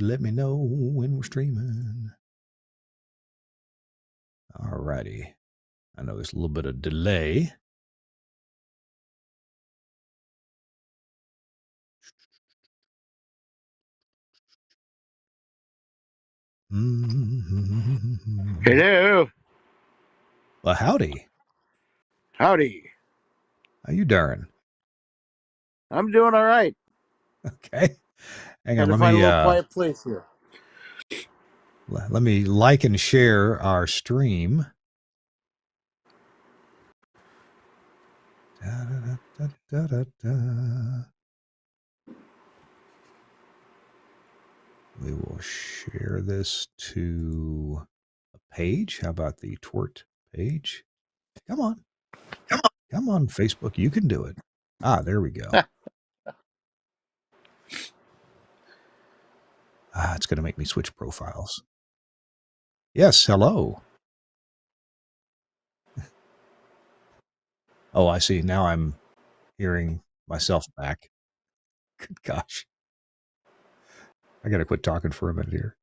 Let me know when we're streaming. All righty. I know there's a little bit of delay. Hello. Well, howdy. Howdy. How you doing? I'm doing all right. Okay. Hang on. Trying to Let find a me little quiet place here. let me like and share our stream. Da, da, da, da, da. We will share this to a page. How about the TWiRT page? Come on. Come on, Facebook. You can do it. Ah, there we go. It's going to make me switch profiles. Yes, hello. Oh, I see. Now I'm hearing myself back. Good gosh. I got to quit talking for a minute here.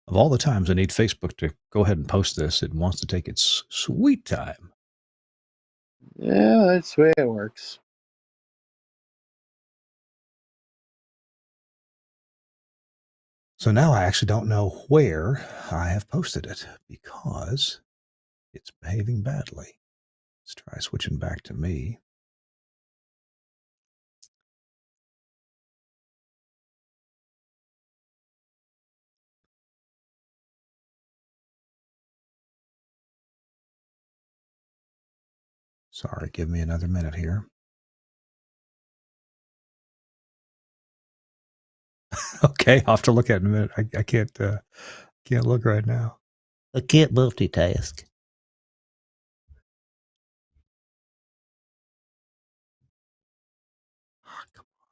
Of all the times I need Facebook to go ahead and post this, it wants to take its sweet time. Yeah, that's the way it works. So now I actually don't know where I have posted it because it's behaving badly. Let's try switching back to me. Sorry, give me another minute here. Okay, I'll have to look at it in a minute. I can't look right now. I can't multitask. Oh, come on.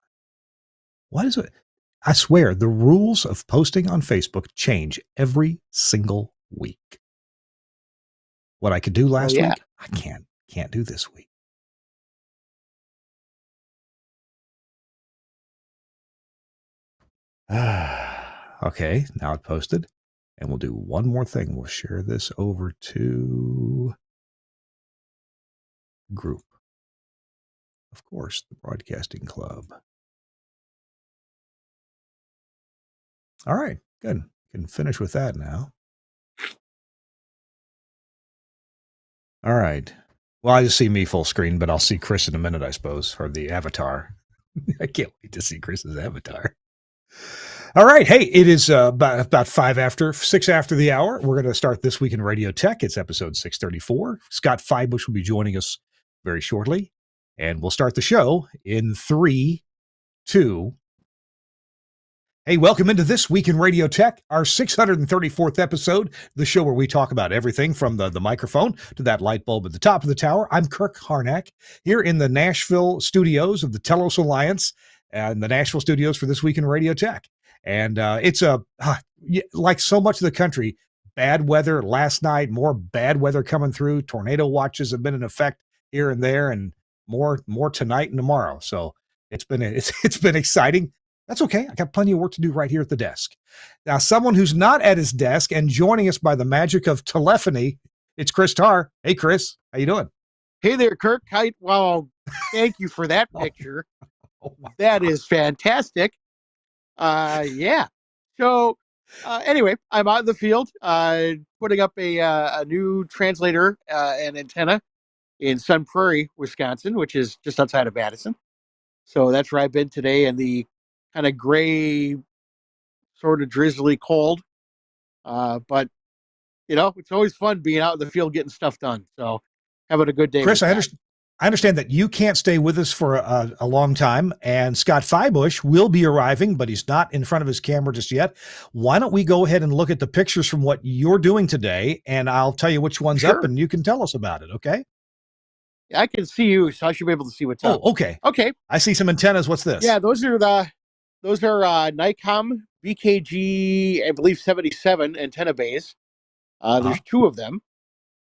What is it? I swear, the rules of posting on Facebook change every single week. What I could do last week, I can't do this week. Okay, now it's posted. And we'll do one more thing. We'll share this over to group. Of course, the Broadcasting Club. All right, good. Can finish with that now. All right. Well, I just see me full screen, but I'll see Chris in a minute, I suppose, or the avatar. I can't wait to see Chris's avatar. All right. Hey, it is about 6 after the hour. We're going to start This Week in Radio Tech. It's episode 634. Scott Fybush will be joining us very shortly. And we'll start the show in 3, 2. Hey, welcome into This Week in Radio Tech, our 634th episode, the show where we talk about everything from the microphone to that light bulb at the top of the tower. I'm Kirk Harnack here in the Nashville studios of the Telos Alliance and the Nashville studios for This Week in Radio Tech. And it's like so much of the country, bad weather last night, more bad weather coming through. Tornado watches have been in effect here and there, and more tonight and tomorrow. So it's been exciting. That's okay. I got plenty of work to do right here at the desk. Now, someone who's not at his desk and joining us by the magic of telephony, it's Chris Tarr. Hey, Chris, how you doing? Hey there, Kirk. Well, thank you for that picture. That is fantastic. Yeah. So, anyway, I'm out in the field putting up a new translator and antenna in Sun Prairie, Wisconsin, which is just outside of Madison. So that's where I've been today in the kind of gray, sort of drizzly cold. But it's always fun being out in the field getting stuff done. So having a good day Chris, with that. I understand that you can't stay with us for a long time, and Scott Fybush will be arriving, but he's not in front of his camera just yet. Why don't we go ahead and look at the pictures from what you're doing today, and I'll tell you which one's up, Sure. and you can tell us about it, okay? I can see you, so I should be able to see what's up. Oh, okay. Okay. I see some antennas. What's this? Yeah, those are Nikon BKG, I believe 77 antenna bays. There's two of them,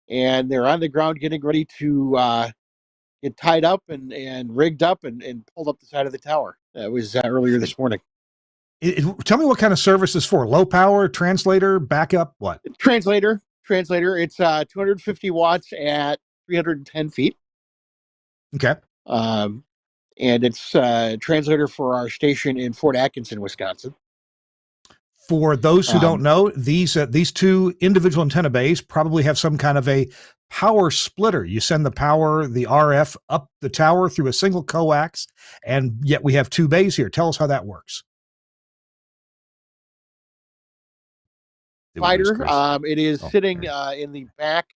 and they're on the ground getting ready to get tied up and rigged up and pulled up the side of the tower. That was earlier this morning. Tell me what kind of service is for. Low power, translator, backup, what? Translator. It's 250 watts at 310 feet. Okay. And it's a translator for our station in Fort Atkinson, Wisconsin. For those who don't know, these two individual antenna bays probably have some kind of a power splitter. You send the power, the RF, up the tower through a single coax, and yet we have two bays here. Tell us how that works. Fighter. It is sitting in the back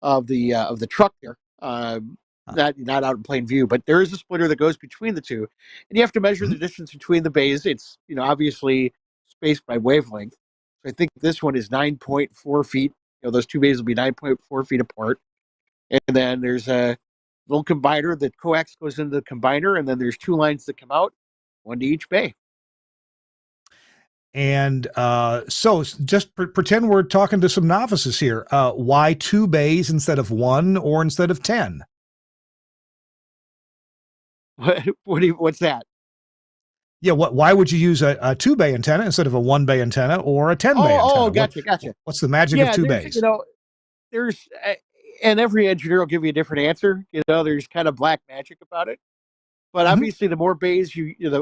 of the truck there. Not out in plain view, but there is a splitter that goes between the two, and you have to measure the distance between the bays. It's obviously spaced by wavelength. So I think this one is 9.4 feet. Those two bays will be 9.4 feet apart, and then there's a little combiner. The coax goes into the combiner, and then there's two lines that come out, one to each bay. And so just pretend we're talking to some novices here. Why two bays instead of one or instead of 10? What's that? Yeah, why would you use a two bay antenna instead of a one bay antenna or a 10 bay antenna? Oh, gotcha. What's the magic of two bays? There's and every engineer will give you a different answer. There's kind of black magic about it. But obviously, the more bays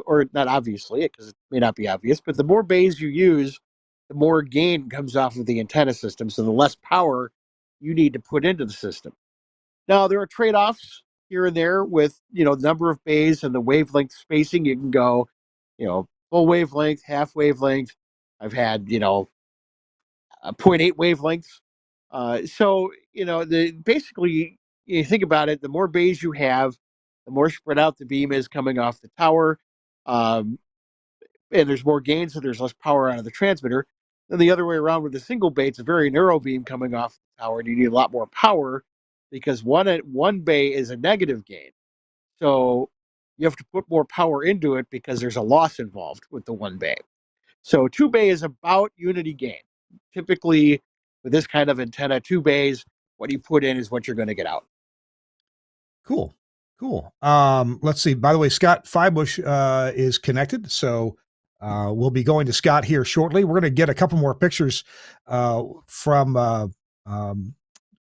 or not obviously, because it may not be obvious, but the more bays you use, the more gain comes off of the antenna system. So the less power you need to put into the system. Now, there are trade-offs here and there with, the number of bays and the wavelength spacing. You can go, full wavelength, half wavelength. I've had, 0.8 wavelengths. So, basically, you think about it, the more bays you have, the more spread out the beam is coming off the tower. And there's more gain, so there's less power out of the transmitter. Then the other way around with a single bay, it's a very narrow beam coming off the tower, and you need a lot more power because one bay is a negative gain. So you have to put more power into it because there's a loss involved with the one bay. So two bay is about unity gain. Typically, with this kind of antenna, two bays, what you put in is what you're going to get out. Cool. Let's see. By the way, Scott Fybush is connected, so we'll be going to Scott here shortly. We're going to get a couple more pictures from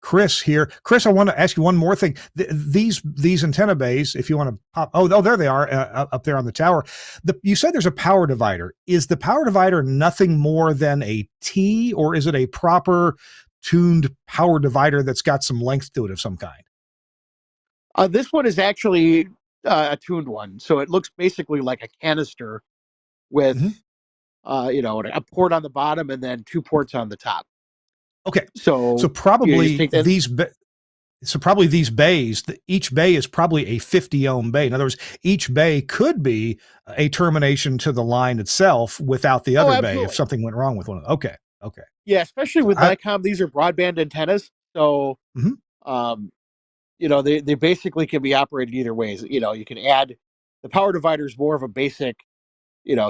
Chris here. Chris, I want to ask you one more thing. These antenna bays, if you want to pop, there they are up there on the tower. You said there's a power divider. Is the power divider nothing more than a T, or is it a proper tuned power divider that's got some length to it of some kind? This one is actually a tuned one, so it looks basically like a canister with, a port on the bottom and then two ports on the top. Okay, so probably these bays, each bay is probably a 50 ohm bay. In other words, each bay could be a termination to the line itself without the other bay if something went wrong with one of them. Okay. Yeah, especially with Nikon, these are broadband antennas, so they basically can be operated either ways. You can add the power divider is more of a basic,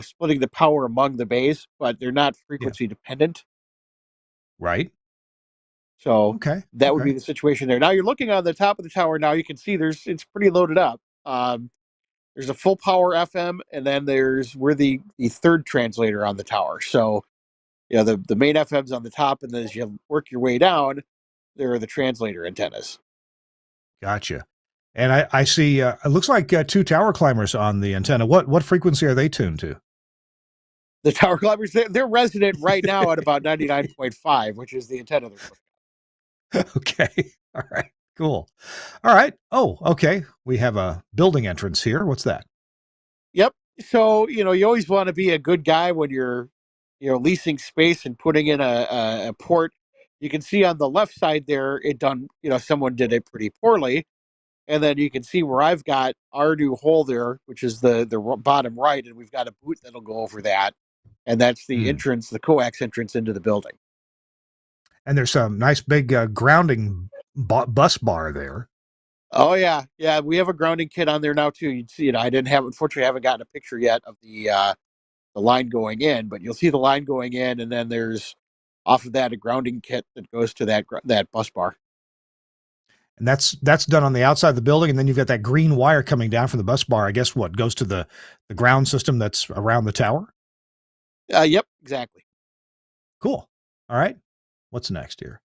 splitting the power among the bays, but they're not frequency dependent. Right. So that would be the situation there. Now you're looking on the top of the tower. Now you can see it's pretty loaded up. There's a full power FM, and then we're the third translator on the tower. So, the main FM's on the top, and then as you work your way down, there are the translator antennas. Gotcha. And I see, it looks like two tower climbers on the antenna. What frequency are they tuned to? The tower climbers, they're resident right now at about 99.5, which is the antenna they're looking at. Okay. All right. Cool. All right. Oh, okay. We have a building entrance here. What's that? Yep. So, you always want to be a good guy when you're, leasing space and putting in a port. you can see on the left side there, someone did it pretty poorly. And then you can see where I've got our new hole there, which is the bottom right, and we've got a boot that'll go over that, and that's the entrance, the coax entrance into the building. And there's some nice big grounding bus bar there. Oh yeah, we have a grounding kit on there now too. You'd see it. Unfortunately, I haven't gotten a picture yet of the line going in, but you'll see the line going in, and then there's off of that a grounding kit that goes to that bus bar. And that's done on the outside of the building, and then you've got that green wire coming down from the bus bar. I guess what goes to the ground system that's around the tower. Yep, exactly. Cool. All right. What's next here?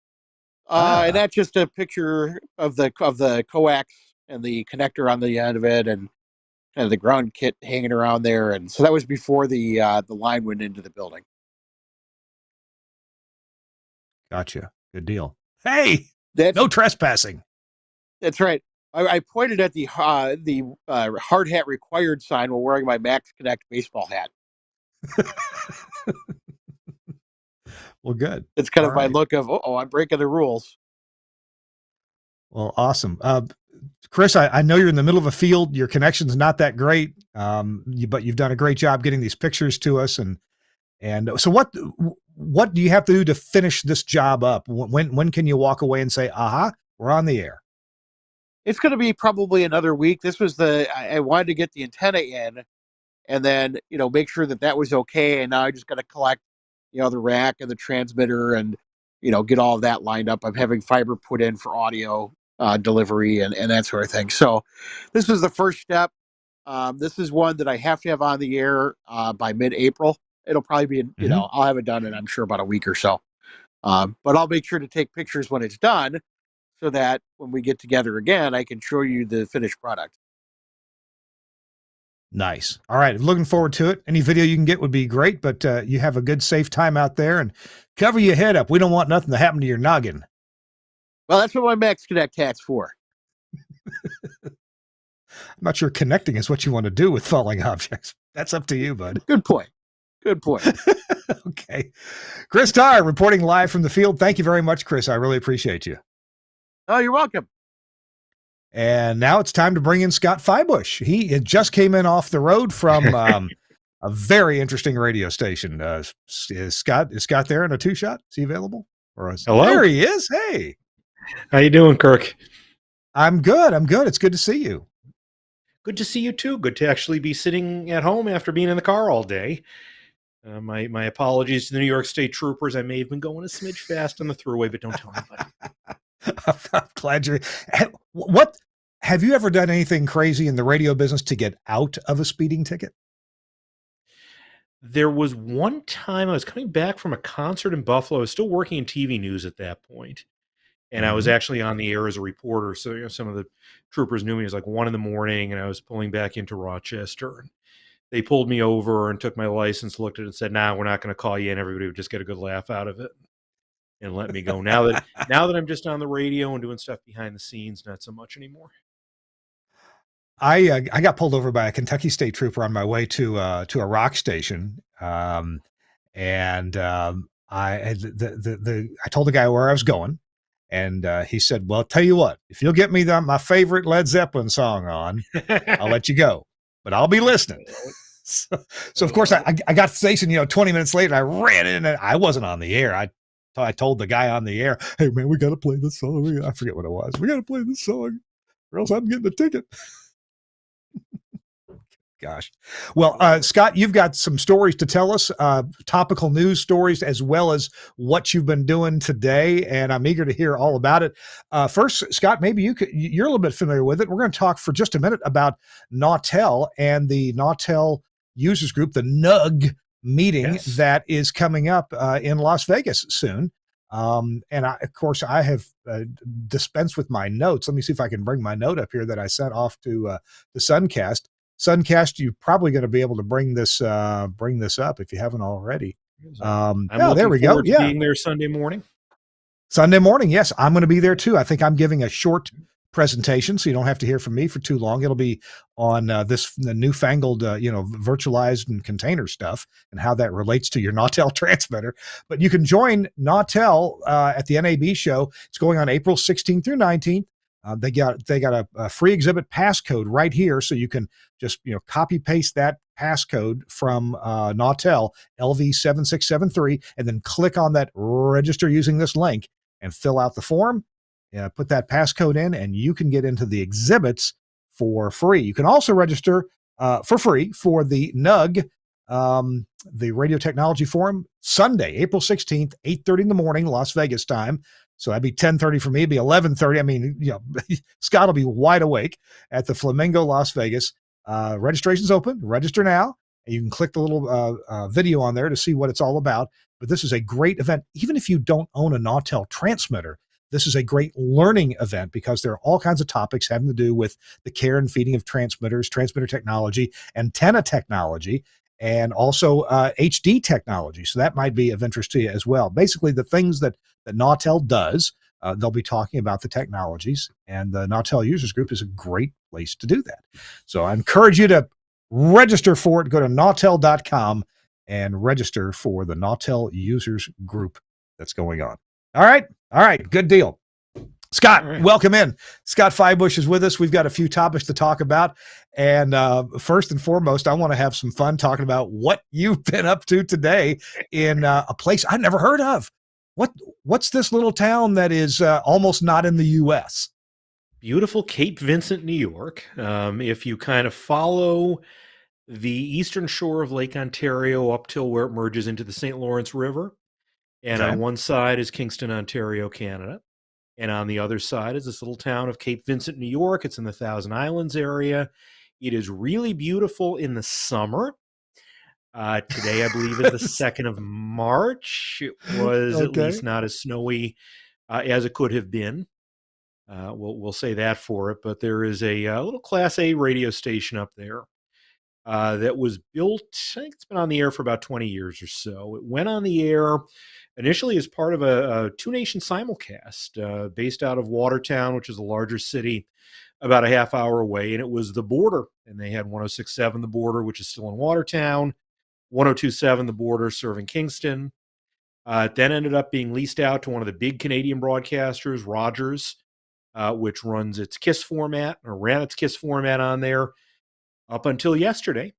And that's just a picture of the coax and the connector on the end of it, and kind of the ground kit hanging around there. And so that was before the line went into the building. Gotcha. Good deal. Hey, That's no trespassing. That's right. I pointed at the hard hat required sign while wearing my Max Connect baseball hat. Well, good. It's kind All of my right. look of, I'm breaking the rules. Well, awesome. Chris, I know you're in the middle of a field. Your connection's not that great, but you've done a great job getting these pictures to us. And so what do you have to do to finish this job up? When can you walk away and say, aha, we're on the air? It's going to be probably another week. This was I wanted to get the antenna in and then, make sure that was okay. And now I just got to collect, the rack and the transmitter and, get all of that lined up. I'm having fiber put in for audio delivery and that sort of thing. So this was the first step. This is one that I have to have on the air by mid-April. It'll probably be, I'll have it done in, I'm sure, about a week or so. But I'll make sure to take pictures when it's done so that when we get together again, I can show you the finished product. Nice. All right. Looking forward to it. Any video you can get would be great, but you have a good, safe time out there and cover your head up. We don't want nothing to happen to your noggin. Well, that's what my Max Connect hat's for. I'm not sure connecting is what you want to do with falling objects. That's up to you, bud. Good point. Okay. Chris Tyre reporting live from the field. Thank you very much, Chris. I really appreciate you. Oh, you're welcome. And now it's time to bring in Scott Fybush. He just came in off the road from a very interesting radio station. Is Scott there in a two-shot? Is he available? Hello? There he is. Hey. How you doing, Kirk? I'm good. It's good to see you. Good to see you too. Good to actually be sitting at home after being in the car all day. My apologies to the New York State Troopers. I may have been going a smidge fast on the thruway, but don't tell anybody. I'm glad you're. What have you ever done anything crazy in the radio business to get out of a speeding ticket? There was one time I was coming back from a concert in Buffalo. I was still working in TV news at that point, and I was actually on the air as a reporter. So some of the troopers knew me. It was like 1 a.m, and I was pulling back into Rochester. And they pulled me over and took my license, looked at it, and said, "Nah, we're not going to call you in. Everybody would just get a good laugh out of it." And let me go. Now that I'm just on the radio and doing stuff behind the scenes, not so much anymore. I got pulled over by a Kentucky State Trooper on my way to a rock station, I told the guy where I was going, and he said, "Well, tell you what, if you'll get me my favorite Led Zeppelin song on, I'll let you go, but I'll be listening." So of course I got to the station, 20 minutes later, I ran in and I wasn't on the air. I told the guy on the air, "Hey man, we got to play this song." I forget what it was. We got to play this song or else I'm getting a ticket. Gosh. Well, Scott, you've got some stories to tell us, topical news stories, as well as what you've been doing today. And I'm eager to hear all about it. First, Scott, maybe you're a little bit familiar with it. We're going to talk for just a minute about Nautel and the Nautel users group, the NUG meeting that is coming up in Las Vegas soon. And of course, I have dispensed with my notes. Let me see if I can bring my note up here that I sent off to the Suncast. Suncast, you're probably going to be able to bring this up if you haven't already. There we go. Being there Sunday morning. Sunday morning, yes, I'm going to be there too. I think I'm giving a short presentation, so you don't have to hear from me for too long. It'll be on the newfangled, virtualized and container stuff and how that relates to your Nautel transmitter. But you can join Nautel at the NAB show. It's going on April 16th through 19th. They got a free exhibit passcode right here, so you can just copy paste that passcode from Nautel LV7673, and then click on that register using this link and fill out the form. Put that passcode in, and you can get into the exhibits for free. You can also register for free for the NUG, the Radio Technology Forum, Sunday, April 16th, 8:30 in the morning, Las Vegas time. So that'd be 10:30 for me. It'd be 11:30. I mean, Scott will be wide awake at the Flamingo, Las Vegas. Registration's open. Register now. And you can click the little video on there to see what it's all about. But this is a great event. Even if you don't own a Nautel transmitter, this is a great learning event because there are all kinds of topics having to do with the care and feeding of transmitters, transmitter technology, antenna technology, and also HD technology. So that might be of interest to you as well. Basically, the things that Nautel does, they'll be talking about the technologies, and the Nautel Users Group is a great place to do that. So I encourage you to register for it. Go to nautel.com and register for the Nautel Users Group that's going on. All right, good deal. Scott, right. Welcome in. Scott Fybush is with us. We've got a few topics to talk about. And first and foremost, I want to have some fun talking about what you've been up to today in a place I've never heard of. What's this little town that is almost not in the U.S.? Beautiful Cape Vincent, New York. If you kind of follow the eastern shore of Lake Ontario up till where it merges into the St. Lawrence River, and Okay. on one side is Kingston, Ontario, Canada. And on the other side is this little town of Cape Vincent, New York. It's in the Thousand Islands area. It is really beautiful in the summer. Today, I believe, is the 2nd of March. It was at Okay. least not as snowy as it could have been. We'll say that for it. But there is a little Class A radio station up there that was built, I think it's been on the air for about 20 years or so. It went on the air initially as part of a two-nation simulcast based out of Watertown, which is a larger city about a half hour away, and it was The Border. And they had 106.7 The Border, which is still in Watertown, 102.7 The Border serving Kingston. It then ended up being leased out to one of the big Canadian broadcasters, Rogers, which runs its KISS format, or ran its KISS format on there up until yesterday.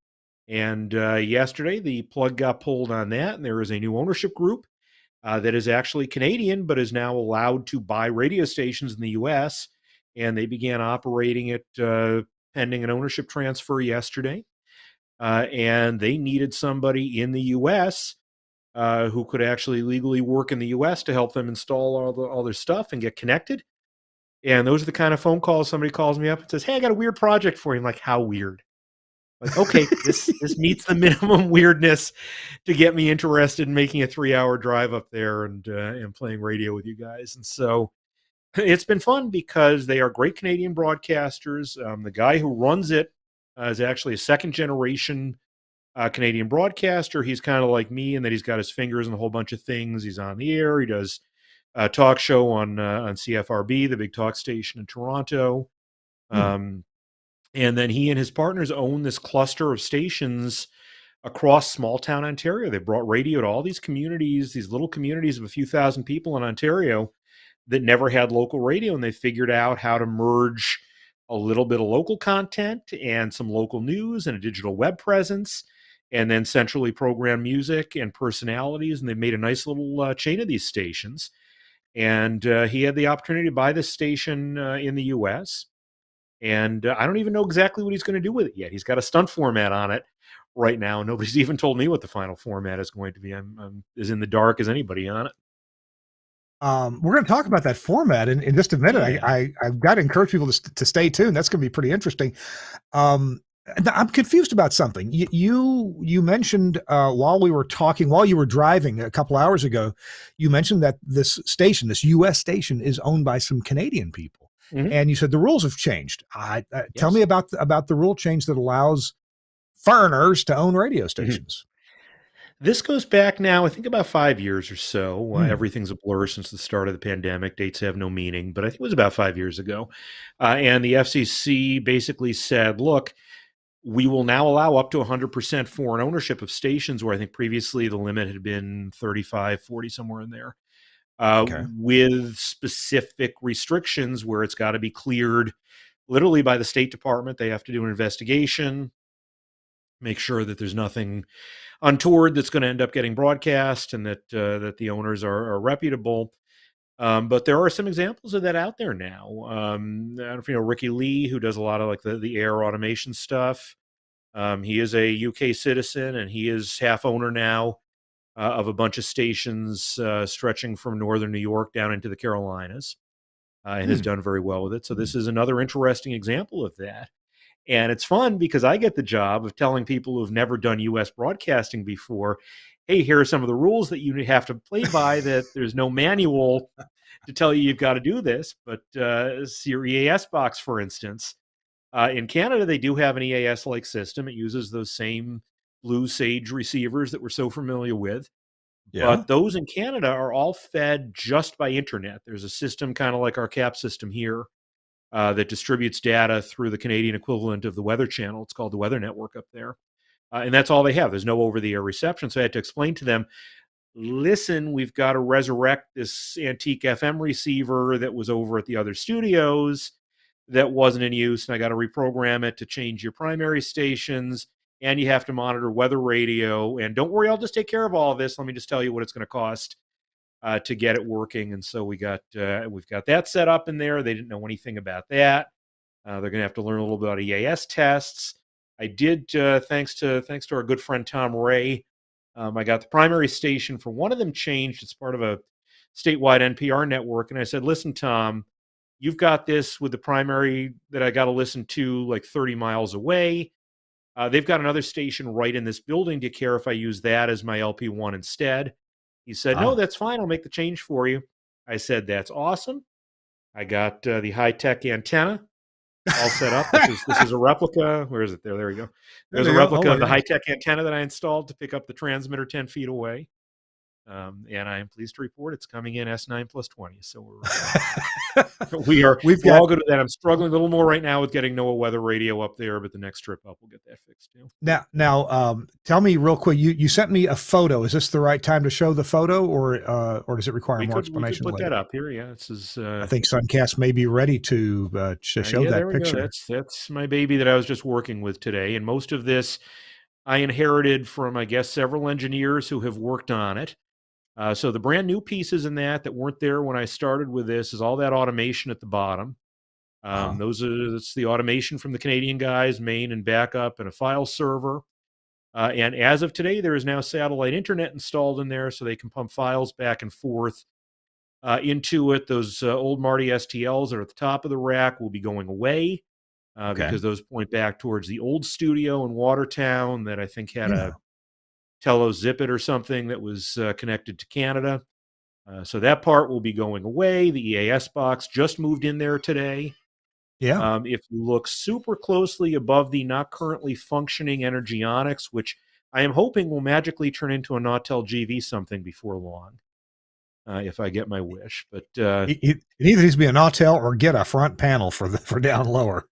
And yesterday, the plug got pulled on that, and there is a new ownership group that is actually Canadian, but is now allowed to buy radio stations in the U.S., and they began operating it pending an ownership transfer yesterday. And they needed somebody in the U.S. Who could actually legally work in the U.S. to help them install all their stuff and get connected. And those are the kind of phone calls somebody calls me up and says, "Hey, I got a weird project for you." I'm like, "How weird?" Like, okay, this meets the minimum weirdness to get me interested in making a 3-hour drive up there and playing radio with you guys. And so it's been fun because they are great Canadian broadcasters. The guy who runs it is actually a second generation Canadian broadcaster. He's kind of like me in that he's got his fingers in a whole bunch of things. He's on the air. He does a talk show on CFRB, the big talk station in Toronto. And then he and his partners own this cluster of stations across small town Ontario. They brought radio to all these communities, these little communities of a few thousand people in Ontario that never had local radio. And they figured out how to merge a little bit of local content and some local news and a digital web presence, and then centrally programmed music and personalities. And they made a nice little chain of these stations. And he had the opportunity to buy this station in the U.S., and I don't even know exactly what he's going to do with it yet. He's got a stunt format on it right now. Nobody's even told me what the final format is going to be. I'm as in the dark as anybody on it. We're going to talk about that format in just a minute. Yeah. I've got to encourage people to stay tuned. That's going to be pretty interesting. I'm confused about something. You mentioned while we were talking, while you were driving a couple hours ago, you mentioned that this station, this U.S. station, is owned by some Canadian people. Mhm. And you said the rules have changed. Tell me about the rule change that allows foreigners to own radio stations. This goes back now, I think about 5 years or so. Hmm. Everything's a blur since the start of the pandemic. Dates have no meaning, but I think it was about 5 years ago. And the FCC basically said, look, we will now allow up to 100% foreign ownership of stations where I think previously the limit had been 35, 40, somewhere in there, Okay. with specific restrictions where it's got to be cleared literally by the State Department. They have to do an investigation, make sure that there's nothing untoward that's going to end up getting broadcast, and that the owners are reputable. But there are some examples of that out there now. I don't know if you know Ricky Lee, who does a lot of like the air automation stuff. He is a UK citizen, and he is half owner now of a bunch of stations stretching from northern New York down into the Carolinas, and has Hmm. done very well with it. So this is another interesting example of that. And it's fun because I get the job of telling people who've never done US broadcasting before, hey, here are some of the rules that you have to play by, that there's no manual to tell you you've got to do this. But see your EAS box, for instance. In Canada, they do have an EAS like system. It uses those same Blue Sage receivers that we're so familiar with. Yeah. But those in Canada are all fed just by internet. There's a system kind of like our CAP system here that distributes data through the Canadian equivalent of the Weather Channel. It's called the Weather Network up there. And that's all they have. There's no over the air reception. So I had to explain to them, listen, we've got to resurrect this antique FM receiver that was over at the other studios that wasn't in use. And I got to reprogram it to change your primary stations. And you have to monitor weather radio. And don't worry, I'll just take care of all of this. Let me just tell you what it's going to cost to get it working. And so we've got that set up in there. They didn't know anything about that. They're going to have to learn a little bit about EAS tests. I did, thanks to our good friend Tom Ray. I got the primary station for one of them changed. It's part of a statewide NPR network, and I said, "Listen, Tom, you've got this with the primary that I got to listen to like 30 miles away. They've got another station right in this building. Do you care if I use that as my LP1 instead?" He said, "No, Ah. that's fine. I'll make the change for you." I said, "That's awesome." I got the high tech antenna all set up. This is a replica. Where is it? There we go. There There's a you go. Oh, replica of there the it is. high tech antenna that I installed to pick up the transmitter 10 feet away. And I am pleased to report it's coming in S9 plus 20. So We've we're got all good at that. I'm struggling a little more right now with getting NOAA weather radio up there, but the next trip up we'll get that fixed too. now. Tell me real quick. You sent me a photo. Is this the right time to show the photo, or does it require more We could explanation put that later? up here. Yeah, this is I think Suncast may be ready to show yeah, there that we go. picture. That's my baby that I was just working with today. And most of this I inherited from, I guess, several engineers who have worked on it. So the brand new pieces in that weren't there when I started with this is all that automation at the bottom. Uh-huh. That's the automation from the Canadian guys, main and backup, and a file server. And as of today, there is now satellite internet installed in there, so they can pump files back and forth into it. Those old Marty STLs that are at the top of the rack will be going away Okay. because those point back towards the old studio in Watertown that I think had Yeah. a Tello Zip It or something that was connected to Canada. So that part will be going away. The EAS box just moved in there today. Yeah. If you look super closely above the not currently functioning Energionics, which I am hoping will magically turn into a Nautel GV something before long, if I get my wish. But It either needs to be an Autel or get a front panel for down lower.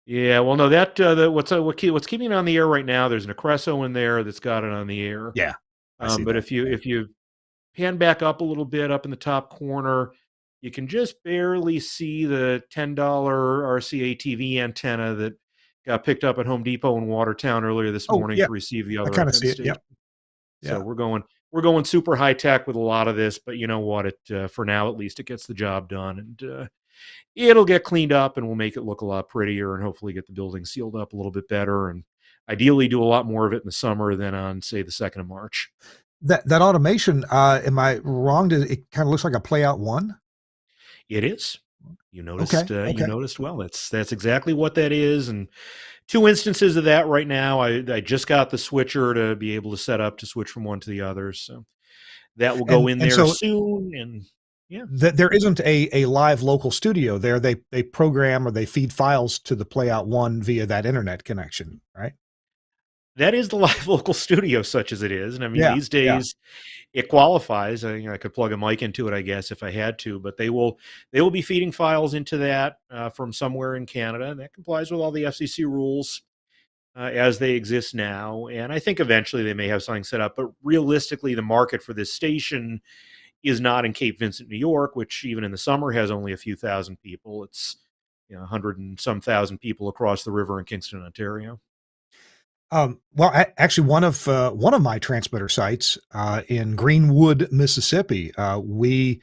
yeah, well, no, what's keeping it on the air right now? There's an Acresso in there that's got it on the air. Yeah, I see But that. if you pan back up a little bit up in the top corner, you can just barely see the $10 RCA TV antenna that got picked up at Home Depot in Watertown earlier this Oh, morning yeah, to receive the I other kind of FM see it. station. Yep. So Yeah. we're going super high tech with a lot of this, but you know what? It for now at least it gets the job done, and it'll get cleaned up, and we'll make it look a lot prettier, and hopefully get the building sealed up a little bit better, and ideally do a lot more of it in the summer than on say the 2nd of March. That automation, am I wrong? It kind of looks like a playout one? It is. Okay. You Okay. noticed well. That's exactly what that is, and 2 instances of that right now. I just got the switcher to be able to set up to switch from one to the other, so that will go in And there so soon. And yeah, there isn't a live local studio there. They program or they feed files to the playout one via that internet connection, right? That is the live local studio, such as it is. And I mean, Yeah, these yeah. days it qualifies. I could plug a mic into it, I guess, if I had to, but they will be feeding files into that from somewhere in Canada, and that complies with all the FCC rules as they exist now. And I think eventually they may have something set up, but realistically, the market for this station is not in Cape Vincent, New York, which even in the summer has only a few thousand people. It's 100 and some thousand people across the river in Kingston, Ontario. Well, actually, one of my transmitter sites in Greenwood, Mississippi, we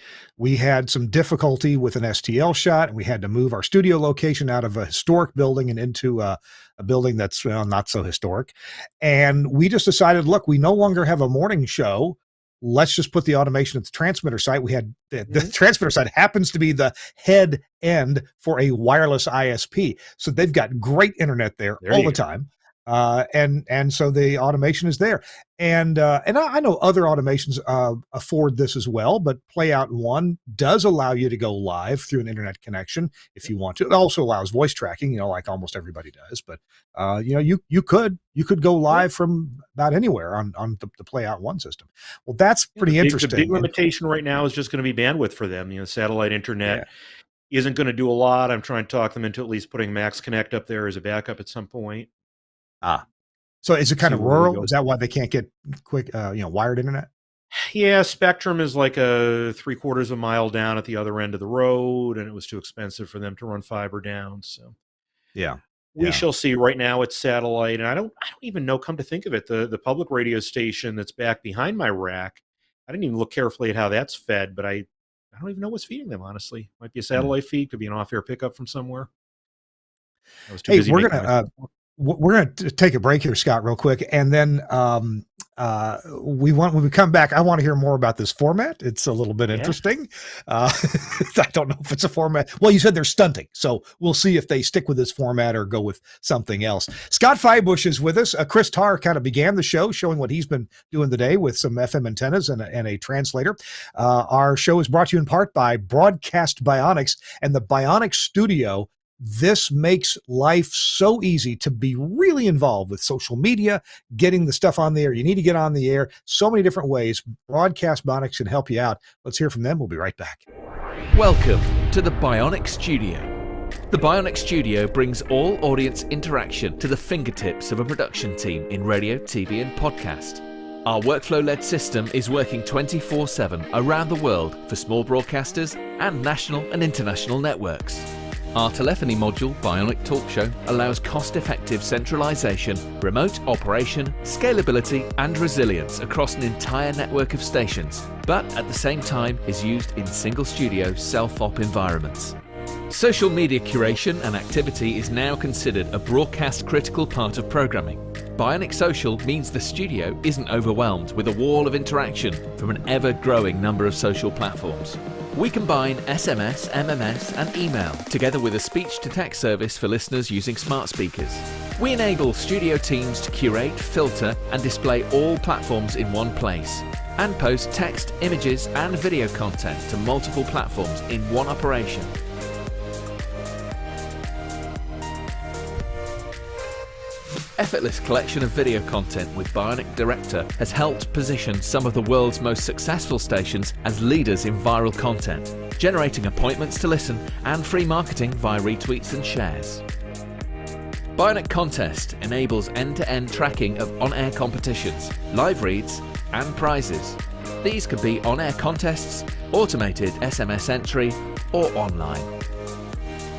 had some difficulty with an STL shot, and we had to move our studio location out of a historic building and into a building that's not so historic. And we just decided, look, we no longer have a morning show. Let's just put the automation at the transmitter site. We had the transmitter site happens to be the head end for a wireless ISP, so they've got great internet there all the time. And so the automation is there, and I know other automations afford this as well, but Playout One does allow you to go live through an internet connection if you want to. It also allows voice tracking, like almost everybody does. But you could go live from about anywhere on the Playout One system. Well, that's pretty interesting. The big limitation right now is just going to be bandwidth for them. Satellite internet isn't going to do a lot. I'm trying to talk them into at least putting Max Connect up there as a backup at some point. So is it kind of rural? Is that why they can't get quick, wired internet? Yeah, Spectrum is like a 3/4 of a mile down at the other end of the road, and it was too expensive for them to run fiber down. So we shall see. Right now it's satellite, and I don't even know, come to think of it, the public radio station that's back behind my rack, I didn't even look carefully at how that's fed, but I don't even know what's feeding them, honestly. Might be a satellite feed, could be an off-air pickup from somewhere. I was too busy we're going to take a break here, Scott, real quick. And then when we come back, I want to hear more about this format. It's a little bit interesting. I don't know if it's a format. Well, you said they're stunting, so we'll see if they stick with this format or go with something else. Scott Fybush is with us. Chris Tarr kind of began the show showing what he's been doing today with some FM antennas and a translator. Our show is brought to you in part by Broadcast Bionics and the Bionics Studio. This makes life so easy to be really involved with social media, getting the stuff on the air. You need to get on the air so many different ways. Broadcast Bionics can help you out. Let's hear from them. We'll be right back. Welcome to the Bionic Studio. The Bionic Studio brings all audience interaction to the fingertips of a production team in radio, TV, and podcast. Our workflow-led system is working 24/7 around the world for small broadcasters and national and international networks. Our telephony module, Bionic Talk Show, allows cost-effective centralization, remote operation, scalability, and resilience across an entire network of stations, but at the same time is used in single-studio self-op environments. Social media curation and activity is now considered a broadcast-critical part of programming. Bionic Social means the studio isn't overwhelmed with a wall of interaction from an ever-growing number of social platforms. We combine SMS, MMS, and email together with a speech-to-text service for listeners using smart speakers. We enable studio teams to curate, filter, and display all platforms in one place, and post text, images, and video content to multiple platforms in one operation. Effortless collection of video content with Bionic Director has helped position some of the world's most successful stations as leaders in viral content, generating appointments to listen and free marketing via retweets and shares. Bionic Contest enables end-to-end tracking of on-air competitions, live reads, and prizes. These could be on-air contests, automated SMS entry, or online.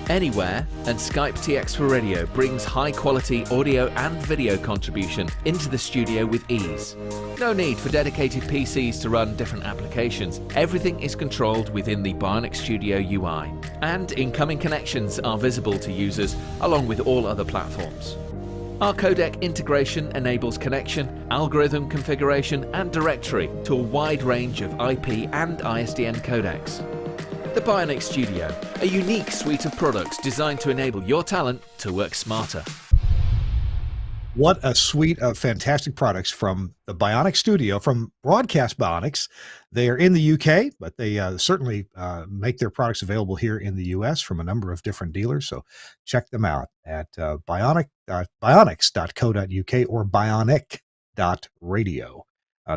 Anywhere, and Skype TX for Radio brings high-quality audio and video contribution into the studio with ease. No need for dedicated PCs to run different applications. Everything is controlled within the Bionic Studio UI, and incoming connections are visible to users along with all other platforms. Our codec integration enables connection, algorithm configuration, and directory to a wide range of IP and ISDN codecs. The Bionic Studio, a unique suite of products designed to enable your talent to work smarter. What a suite of fantastic products from the Bionic Studio, from Broadcast Bionics. They are in the UK, but they certainly make their products available here in the US from a number of different dealers. So check them out at bionics.co.uk or bionic.radio.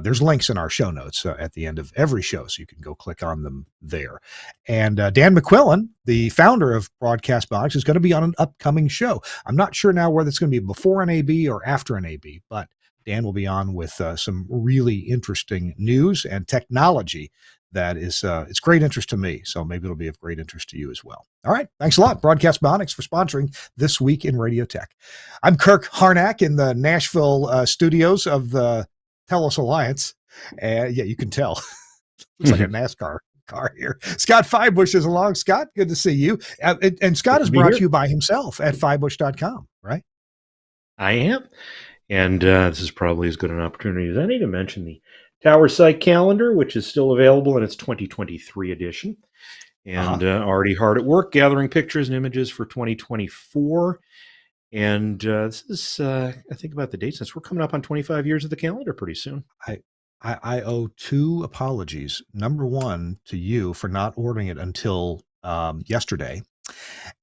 There's links in our show notes at the end of every show, so you can go click on them there. And Dan McQuillan, the founder of Broadcast Bionics, is going to be on an upcoming show. I'm not sure now whether it's going to be before an AB or after an AB, but Dan will be on with some really interesting news and technology that is it's great interest to me. So maybe it'll be of great interest to you as well. All right. Thanks a lot, Broadcast Bionics, for sponsoring This Week in Radio Tech. I'm Kirk Harnack in the Nashville studios of the Telos Alliance. And yeah, you can tell. Looks like a NASCAR car here. Scott Fybush is along. Scott, good to see you. And Scott is brought to you by himself at fybush.com, right? I am. And this is probably as good an opportunity as any to mention the Tower Site calendar, which is still available in its 2023 edition. And already hard at work gathering pictures and images for 2024. And this is, I think about the date, since we're coming up on 25 years of the calendar pretty soon. I owe two apologies. Number one, to you for not ordering it until yesterday.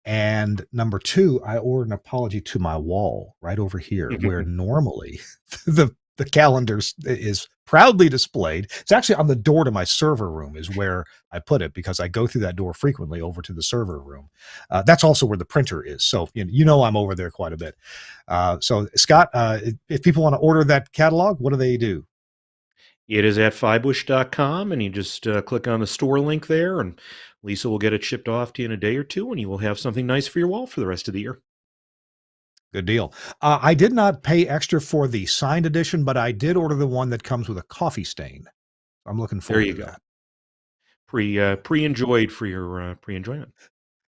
And number two, I owe an apology to my wall right over here, where normally the calendar is proudly displayed. It's actually on the door to my server room is where I put it, because I go through that door frequently over to the server room. That's also where the printer is. So, I'm over there quite a bit. So Scott, if people want to order that catalog, what do they do? It is at fybush.com, and you just click on the store link there, and Lisa will get it shipped off to you in a day or two, and you will have something nice for your wall for the rest of the year. Good deal. I did not pay extra for the signed edition, but I did order the one that comes with a coffee stain. I'm looking forward to that. Pre-enjoyed for your pre-enjoyment.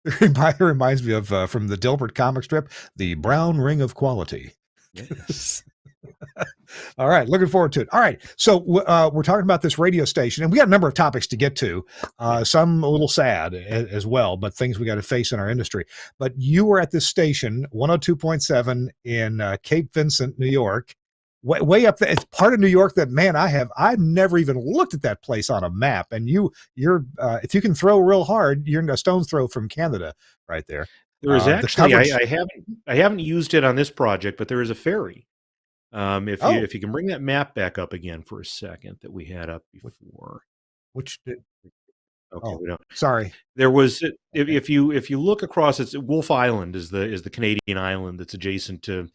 It reminds me of from the Dilbert comic strip, The Brown Ring of Quality. Yes. All right. Looking forward to it. All right. So we're talking about this radio station, and we got a number of topics to get to, some a little sad as well, but things we got to face in our industry. But you were at this station, 102.7 in Cape Vincent, New York, way up there. It's part of New York that, man, I've never even looked at that place on a map. And you're if you can throw real hard, you're a stone's throw from Canada right there. There is actually, I haven't used it on this project, but there is a ferry. If you can bring that map back up again for a second that we had up before. Okay, we don't. Sorry. There was if you look across, it's Wolf Island is the Canadian island that's adjacent to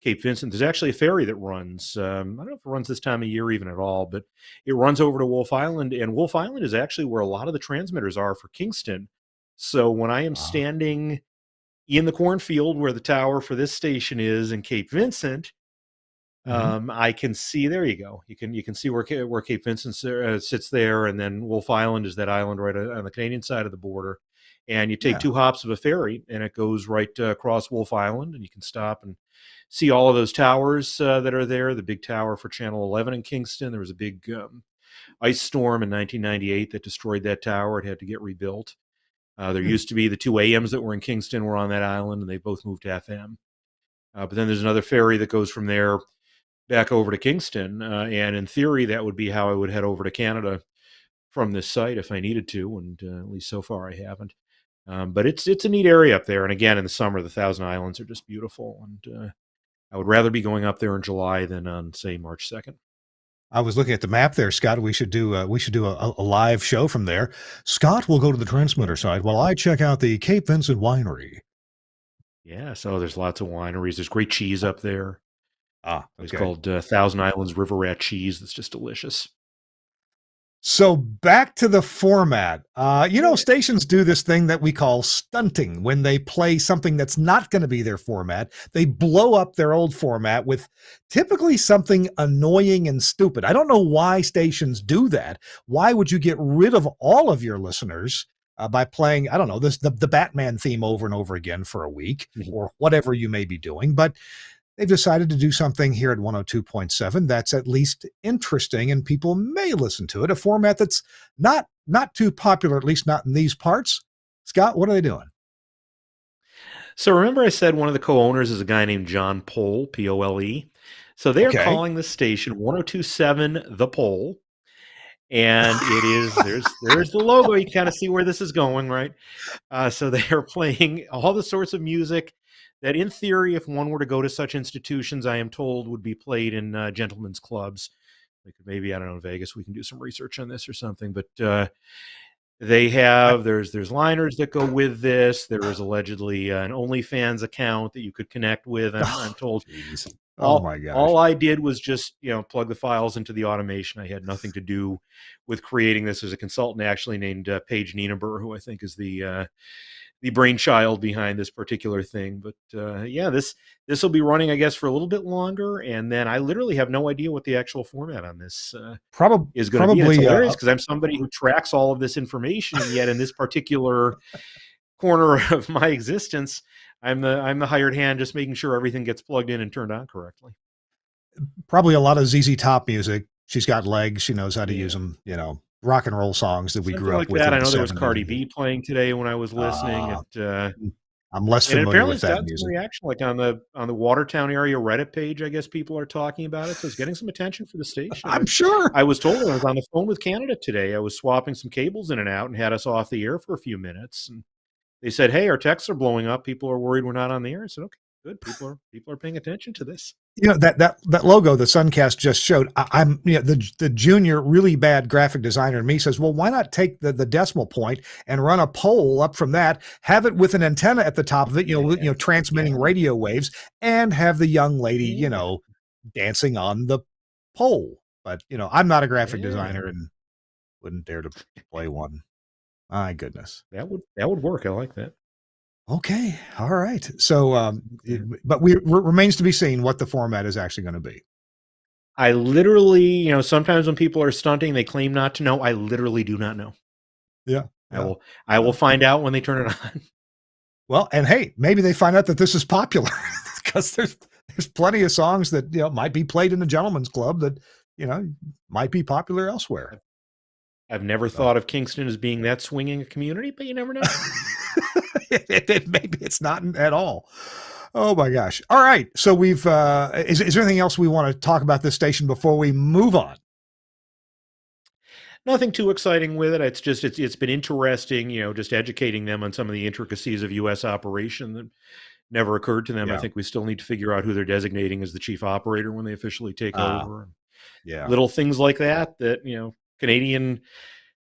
Cape Vincent. There's actually a ferry that runs. I don't know if it runs this time of year even at all, but it runs over to Wolf Island, and Wolf Island is actually where a lot of the transmitters are for Kingston. So when I am standing in the cornfield where the tower for this station is in Cape Vincent, I can see. There you go. You can see where Cape Vincent sits there, and then Wolf Island is that island right on the Canadian side of the border. And you take two hops of a ferry, and it goes right across Wolf Island, and you can stop and see all of those towers that are there. The big tower for Channel 11 in Kingston. There was a big ice storm in 1998 that destroyed that tower. It had to get rebuilt. There used to be the two AMs that were in Kingston were on that island, and they both moved to FM. But then there's another ferry that goes from there back over to Kingston, and in theory, that would be how I would head over to Canada from this site if I needed to, and at least so far I haven't. But it's a neat area up there, and again, in the summer, the Thousand Islands are just beautiful, and I would rather be going up there in July than on, say, March 2nd. I was looking at the map there, Scott. We should do a live show from there. Scott will go to the transmitter side while I check out the Cape Vincent winery. Yeah, so there's lots of wineries. There's great cheese up there. Okay. It's called Thousand Islands River Rat cheese. That's just delicious. So back to the format. Stations do this thing that we call stunting. When they play something that's not going to be their format, they blow up their old format with typically something annoying and stupid. I don't know why stations do that. Why would you get rid of all of your listeners by playing, I don't know, the Batman theme over and over again for a week or whatever you may be doing? But they've decided to do something here at 102.7 that's at least interesting, and people may listen to it, a format that's not too popular, at least not in these parts. Scott, what are they doing? So remember I said one of the co-owners is a guy named John Pole, Pole. So they are Okay. calling the station 1027 The Pole. And it is there's the logo. You kind of see where this is going, right? So they are playing all the sorts of music that, in theory, if one were to go to such institutions, I am told would be played in gentlemen's clubs. Like maybe, I don't know, Vegas. We can do some research on this or something. But they have there's liners that go with this. There is allegedly an OnlyFans account that you could connect with. I'm told. Jeez. Oh my gosh. All I did was just plug the files into the automation. I had nothing to do with creating this. As a consultant actually named Paige Nienaber, who I think is the brainchild behind this particular thing. But yeah, this will be running, I guess, for a little bit longer, and then I literally have no idea what the actual format on this is going to be. And it's hilarious because I'm somebody who tracks all of this information, and yet in this particular corner of my existence, I'm the hired hand, just making sure everything gets plugged in and turned on correctly. Probably a lot of ZZ Top music. She's got legs. She knows how to use them. Rock and roll songs that we Something grew up like with. that. In I the know there was 70s. Cardi B playing today when I was listening. I'm less And familiar apparently with it's that gotten some music. reaction, like on the Watertown area Reddit page. I guess people are talking about it, so it's getting some attention for the station. I'm sure. I was told when I was on the phone with Canada today, I was swapping some cables in and out and had us off the air for a few minutes. And they said, "Hey, our texts are blowing up. People are worried we're not on the air." I said, "Okay, good. People are paying attention to this." That logo the Suncast just showed. I'm the junior really bad graphic designer in me says, well, why not take the decimal point and run a pole up from that, have it with an antenna at the top of it, transmitting radio waves, and have the young lady, dancing on the pole. But I'm not a graphic designer and wouldn't dare to play one. My goodness. That would work. I like that. Okay. All right. So, but remains to be seen what the format is actually going to be. I literally, sometimes when people are stunting, they claim not to know. I literally do not know. Yeah. I will find out when they turn it on. Well, and hey, maybe they find out that this is popular because there's plenty of songs that, might be played in a gentleman's club that, might be popular elsewhere. I've never thought of Kingston as being that swinging a community, but you never know. Maybe it's not at all. Oh my gosh. All right. So we've, is there anything else we want to talk about this station before we move on? Nothing too exciting with it. It's just, it's been interesting, just educating them on some of the intricacies of U.S. operation that never occurred to them. Yeah. I think we still need to figure out who they're designating as the chief operator when they officially take over. Yeah. Little things like that, Canadian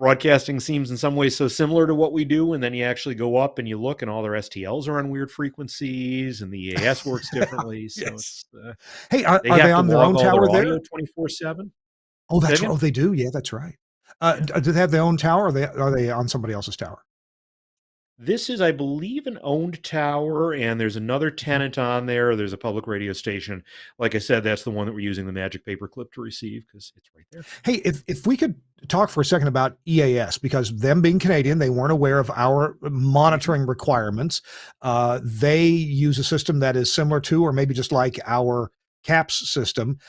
broadcasting seems in some ways so similar to what we do, and then you actually go up and you look and all their STLs are on weird frequencies and the EAS works differently. So Yes. it's, hey, are they on their own tower there? 24/7. Oh, that's right. Oh, they do. Yeah, that's right. Do they have their own tower, or are they on somebody else's tower? This is, I believe, an owned tower, and there's another tenant on there. There's a public radio station. Like I said, that's the one that we're using the magic paperclip to receive because it's right there. Hey, if we could talk for a second about EAS, because them being Canadian, they weren't aware of our monitoring requirements. They use a system that is similar to, or maybe just like our CAPS system,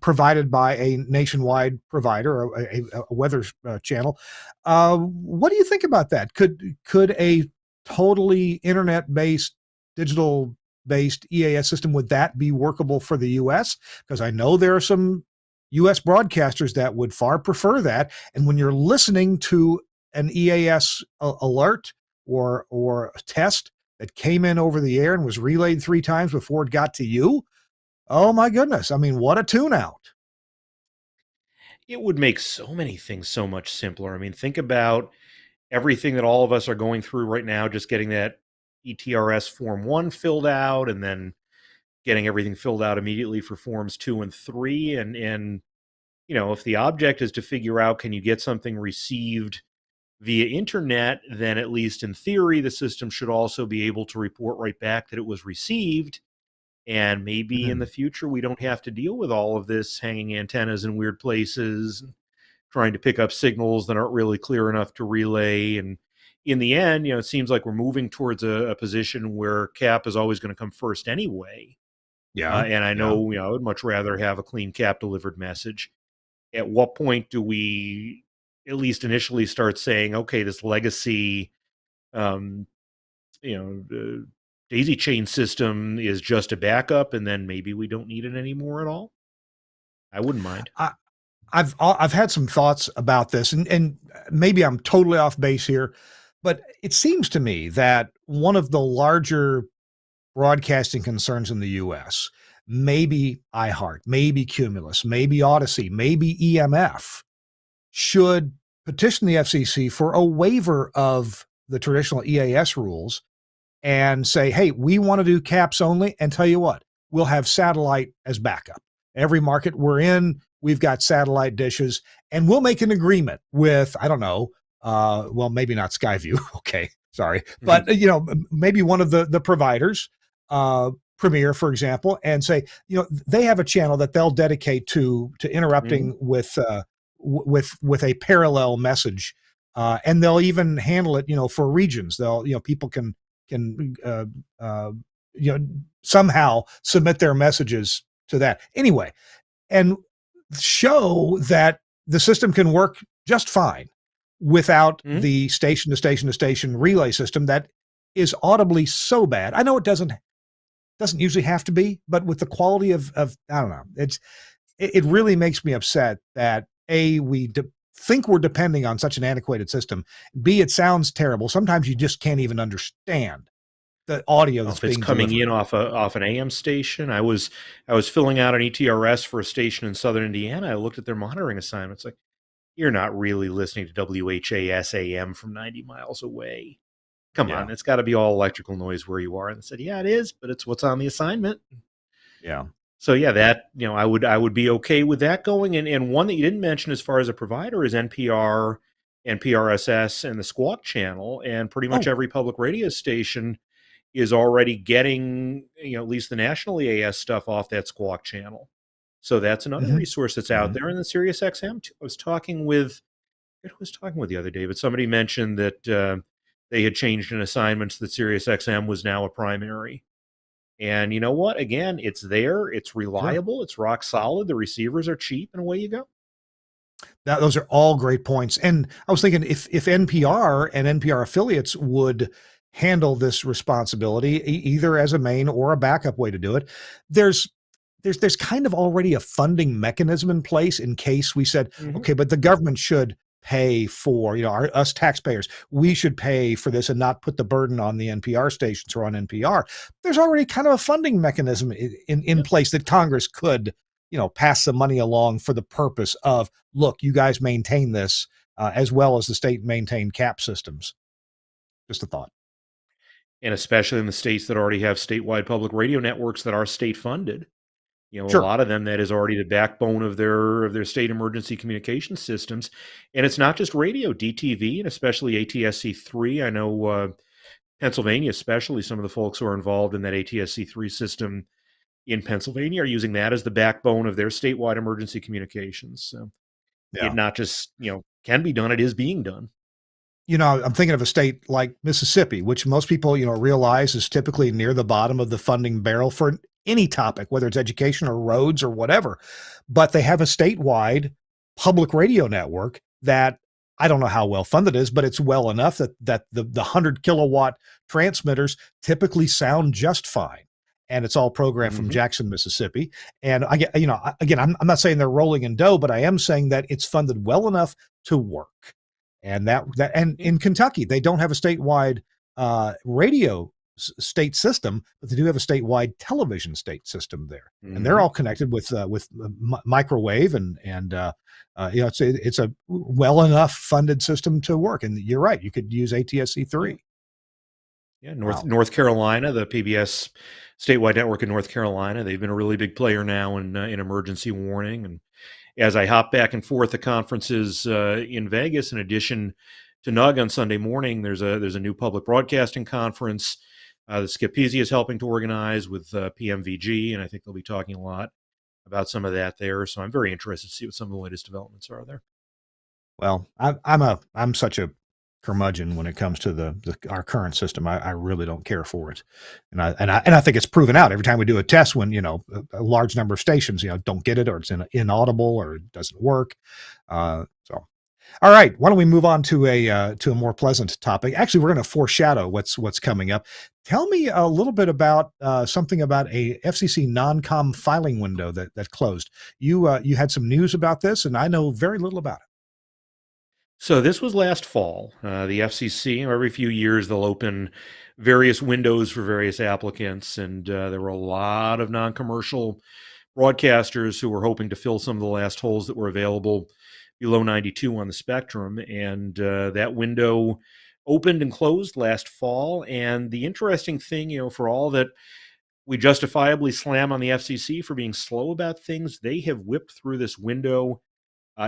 provided by a nationwide provider, a weather channel. What do you think about that? Could a totally internet-based, digital-based EAS system, would that be workable for the U.S.? Because I know there are some U.S. broadcasters that would far prefer that. And when you're listening to an EAS alert or a test that came in over the air and was relayed 3 times before it got to you, oh my goodness. I mean, what a tune out. It would make so many things so much simpler. I mean, think about everything that all of us are going through right now, just getting that ETRS Form 1 filled out and then getting everything filled out immediately for Forms 2 and 3. And if the object is to figure out, can you get something received via internet, then at least in theory, the system should also be able to report right back that it was received. And maybe in the future, we don't have to deal with all of this hanging antennas in weird places, trying to pick up signals that aren't really clear enough to relay. And in the end, it seems like we're moving towards a position where CAP is always going to come first anyway. Yeah. And I know, I would much rather have a clean CAP delivered message. At what point do we at least initially start saying, okay, this legacy daisy chain system is just a backup, and then maybe we don't need it anymore at all. I wouldn't mind. I've had some thoughts about this, and maybe I'm totally off base here, but it seems to me that one of the larger broadcasting concerns in the U.S., maybe iHeart, maybe Cumulus, maybe Odyssey, maybe EMF, should petition the FCC for a waiver of the traditional EAS rules and say, hey, we want to do caps only. And tell you what, we'll have satellite as backup. Every market we're in, we've got satellite dishes, and we'll make an agreement with, I don't know, well, maybe not Skyview. Okay, sorry. But, maybe one of the providers, Premier, for example, and say, they have a channel that they'll dedicate to interrupting with a parallel message. And they'll even handle it, for regions. They'll, people can somehow submit their messages to that anyway, and show that the system can work just fine without the station to station to station relay system that is audibly so bad. I know it doesn't usually have to be, but with the quality of I don't know, it really makes me upset that we think we're depending on such an antiquated system. B, it sounds terrible. Sometimes you just can't even understand the audio that's being coming delivered. in off an AM station. I was filling out an ETRS for a station in Southern Indiana. I looked at their monitoring assignments. Like, you're not really listening to WHAS AM from 90 miles away. Come on, it's got to be all electrical noise where you are. And they said, yeah, it is, but it's what's on the assignment. Yeah. So yeah, that, I would be okay with that going. And one that you didn't mention as far as a provider is NPR and PRSS and the Squawk channel. And pretty much every public radio station is already getting, at least the national EAS stuff off that Squawk channel. So that's another resource that's out there. And then Sirius XM too. I was talking with the other day, but somebody mentioned that they had changed an assignment that Sirius XM was now a primary. And you know what? Again, it's there. It's reliable. It's rock solid. The receivers are cheap, and away you go. Those are all great points. And I was thinking if NPR and NPR affiliates would handle this responsibility, either as a main or a backup way to do it, there's kind of already a funding mechanism in place in case we said, okay, but the government should pay for, us taxpayers, we should pay for this and not put the burden on the NPR stations or on NPR. There's already kind of a funding mechanism in place that Congress could, pass some money along for the purpose of, look, you guys maintain this as well as the state maintain cap systems. Just a thought. And especially in the states that already have statewide public radio networks that are state funded. A lot of them, that is already the backbone of their state emergency communication systems. And it's not just radio, DTV, and especially ATSC3. I know Pennsylvania, especially some of the folks who are involved in that ATSC3 system in Pennsylvania are using that as the backbone of their statewide emergency communications. So it not just, can be done, it is being done. I'm thinking of a state like Mississippi, which most people, realize is typically near the bottom of the funding barrel for any topic, whether it's education or roads or whatever. But they have a statewide public radio network that I don't know how well funded it is, but it's well enough that the 100 kilowatt transmitters typically sound just fine. And it's all programmed from Jackson, Mississippi. And I'm not saying they're rolling in dough, but I am saying that it's funded well enough to work. And and in Kentucky, they don't have a statewide radio state system, but they do have a statewide television state system there, and they're all connected with microwave and it's a well enough funded system to work. And you're right, you could use ATSC3. Yeah, North Carolina, the PBS statewide network in North Carolina, they've been a really big player now in emergency warning. And as I hop back and forth to conferences in Vegas, in addition to NUG on Sunday morning, there's a new public broadcasting conference that Skip Peasy is helping to organize with PMVG, and I think they'll be talking a lot about some of that there. So I'm very interested to see what some of the latest developments are there. Well, I'm such a curmudgeon when it comes to our current system. I really don't care for it, and I think it's proven out every time we do a test when a large number of stations don't get it, or it's inaudible, or it doesn't work. So All right, why don't we move on to a more pleasant topic? Actually, we're going to foreshadow what's coming up. Tell me a little bit about something about a FCC non-com filing window that closed. You had some news about this, and I know very little about it. So this was last fall. The FCC, every few years, they'll open various windows for various applicants, and there were a lot of non-commercial broadcasters who were hoping to fill some of the last holes that were available below 92 on the spectrum, and that window opened and closed last fall. And the interesting thing, for all that we justifiably slam on the FCC for being slow about things, they have whipped through this window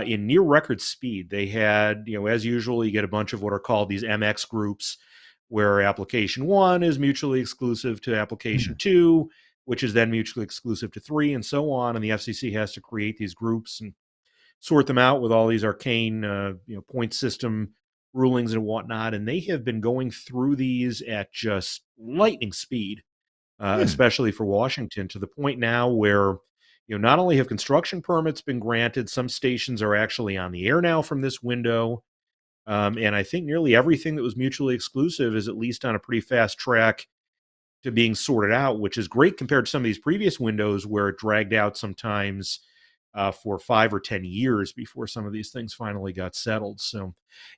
in near record speed. They had, as usual, you get a bunch of what are called these MX groups, where application 1 is mutually exclusive to application 2, which is then mutually exclusive to 3, and so on. And the FCC has to create these groups and sort them out with all these arcane, point system rulings and whatnot. And they have been going through these at just lightning speed, especially for Washington, to the point now where not only have construction permits been granted, some stations are actually on the air now from this window. And I think nearly everything that was mutually exclusive is at least on a pretty fast track to being sorted out, which is great compared to some of these previous windows where it dragged out sometimes for 5 or 10 years before some of these things finally got settled. So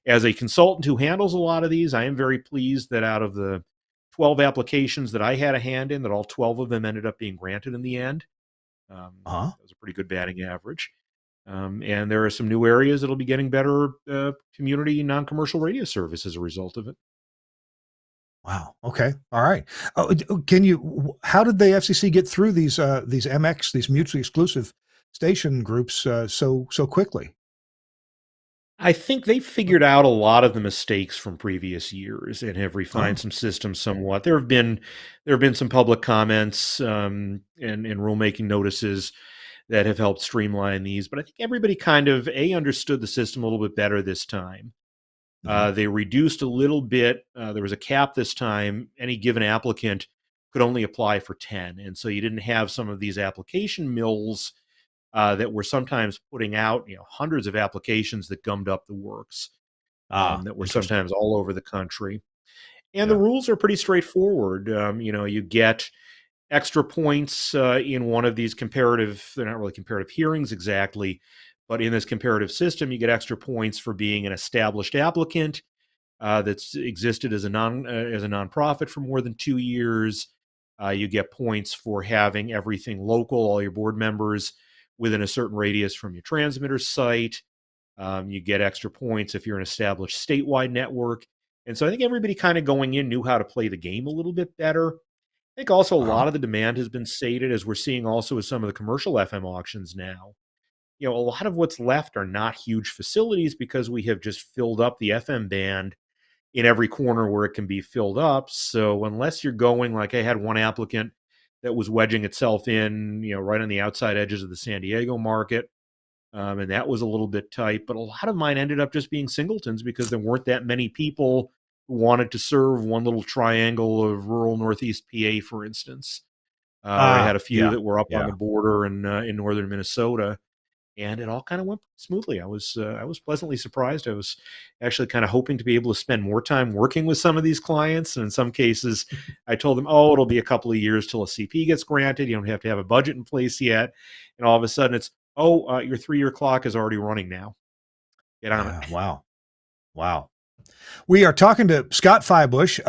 as a consultant who handles a lot of these, I am very pleased that out of the 12 applications that I had a hand in, that all 12 of them ended up being granted in the end. That was a pretty good batting average. And there are some new areas that'll be getting better community non-commercial radio service as a result of it. Wow. Okay. All right. How did the FCC get through these MX, these mutually exclusive station groups so quickly? I think they figured out a lot of the mistakes from previous years and have refined some systems somewhat. There have been some public comments and rulemaking notices that have helped streamline these, but I think everybody kind of understood the system a little bit better this time. They reduced a little bit. There was a cap this time. Any given applicant could only apply for 10, and so you didn't have some of these application mills that were sometimes putting out hundreds of applications that gummed up the works, that were sometimes all over the country. And the rules are pretty straightforward. You get extra points in one of these comparative, they're not really comparative hearings exactly, but in this comparative system, you get extra points for being an established applicant that's existed as a nonprofit for more than 2 years. You get points for having everything local, all your board members within a certain radius from your transmitter site. You get extra points if you're an established statewide network. And so I think everybody kind of going in knew how to play the game a little bit better. I think also a lot of the demand has been sated, as we're seeing also with some of the commercial FM auctions now. A lot of what's left are not huge facilities because we have just filled up the FM band in every corner where it can be filled up. So unless you're going, like I had one applicant that was wedging itself in, right on the outside edges of the San Diego market. And that was a little bit tight, but a lot of mine ended up just being singletons because there weren't that many people who wanted to serve one little triangle of rural Northeast PA, for instance. I had a few that were up on the border in northern Minnesota, and it all kind of went smoothly. I was pleasantly surprised. I was actually kind of hoping to be able to spend more time working with some of these clients. And in some cases, I told them, it'll be a couple of years till a CP gets granted. You don't have to have a budget in place yet. And all of a sudden it's, your 3-year clock is already running now. Get on it. Wow. We are talking to Scott Fybush,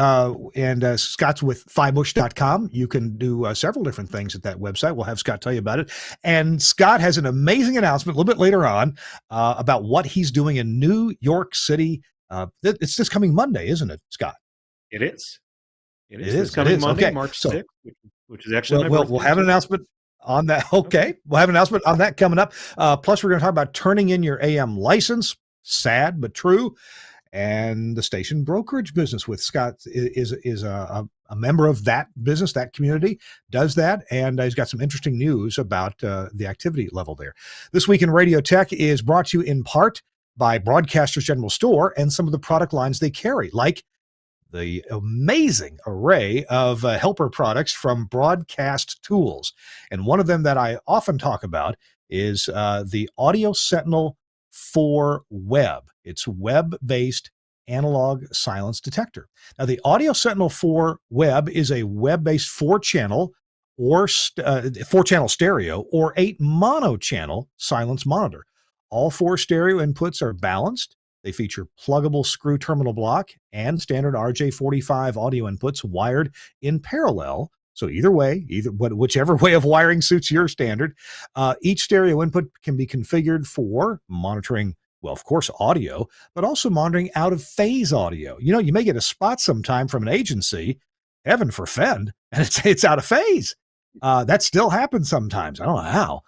and Scott's with Fybush.com. You can do several different things at that website. We'll have Scott tell you about it. And Scott has an amazing announcement a little bit later on about what he's doing in New York City. It's this coming Monday, isn't it, Scott? It is. It is this coming Monday, March 6th, which is actually my birthday. We'll have an announcement on that. Okay. We'll have an announcement on that coming up. Plus, we're going to talk about turning in your AM license. Sad, but true. And the station brokerage business with Scott is a member of that business, that community, does that. And he's got some interesting news about the activity level there. This Week in Radio Tech is brought to you in part by Broadcasters General Store and some of the product lines they carry, like the amazing array of helper products from Broadcast Tools. And one of them that I often talk about is the Audio Sentinel for Web. It's web-based analog silence detector. Now, the Audio Sentinel 4 Web is a web-based 4-channel or 4-channel stereo or 8 mono-channel silence monitor. All 4 stereo inputs are balanced. They feature pluggable screw terminal block and standard RJ45 audio inputs wired in parallel. So either way, whichever way of wiring suits your standard. Each stereo input can be configured for monitoring, well, of course, audio, but also monitoring out of phase audio. You know, you may get a spot sometime from an agency, heaven forfend, and it's out of phase. That still happens sometimes. I don't know how.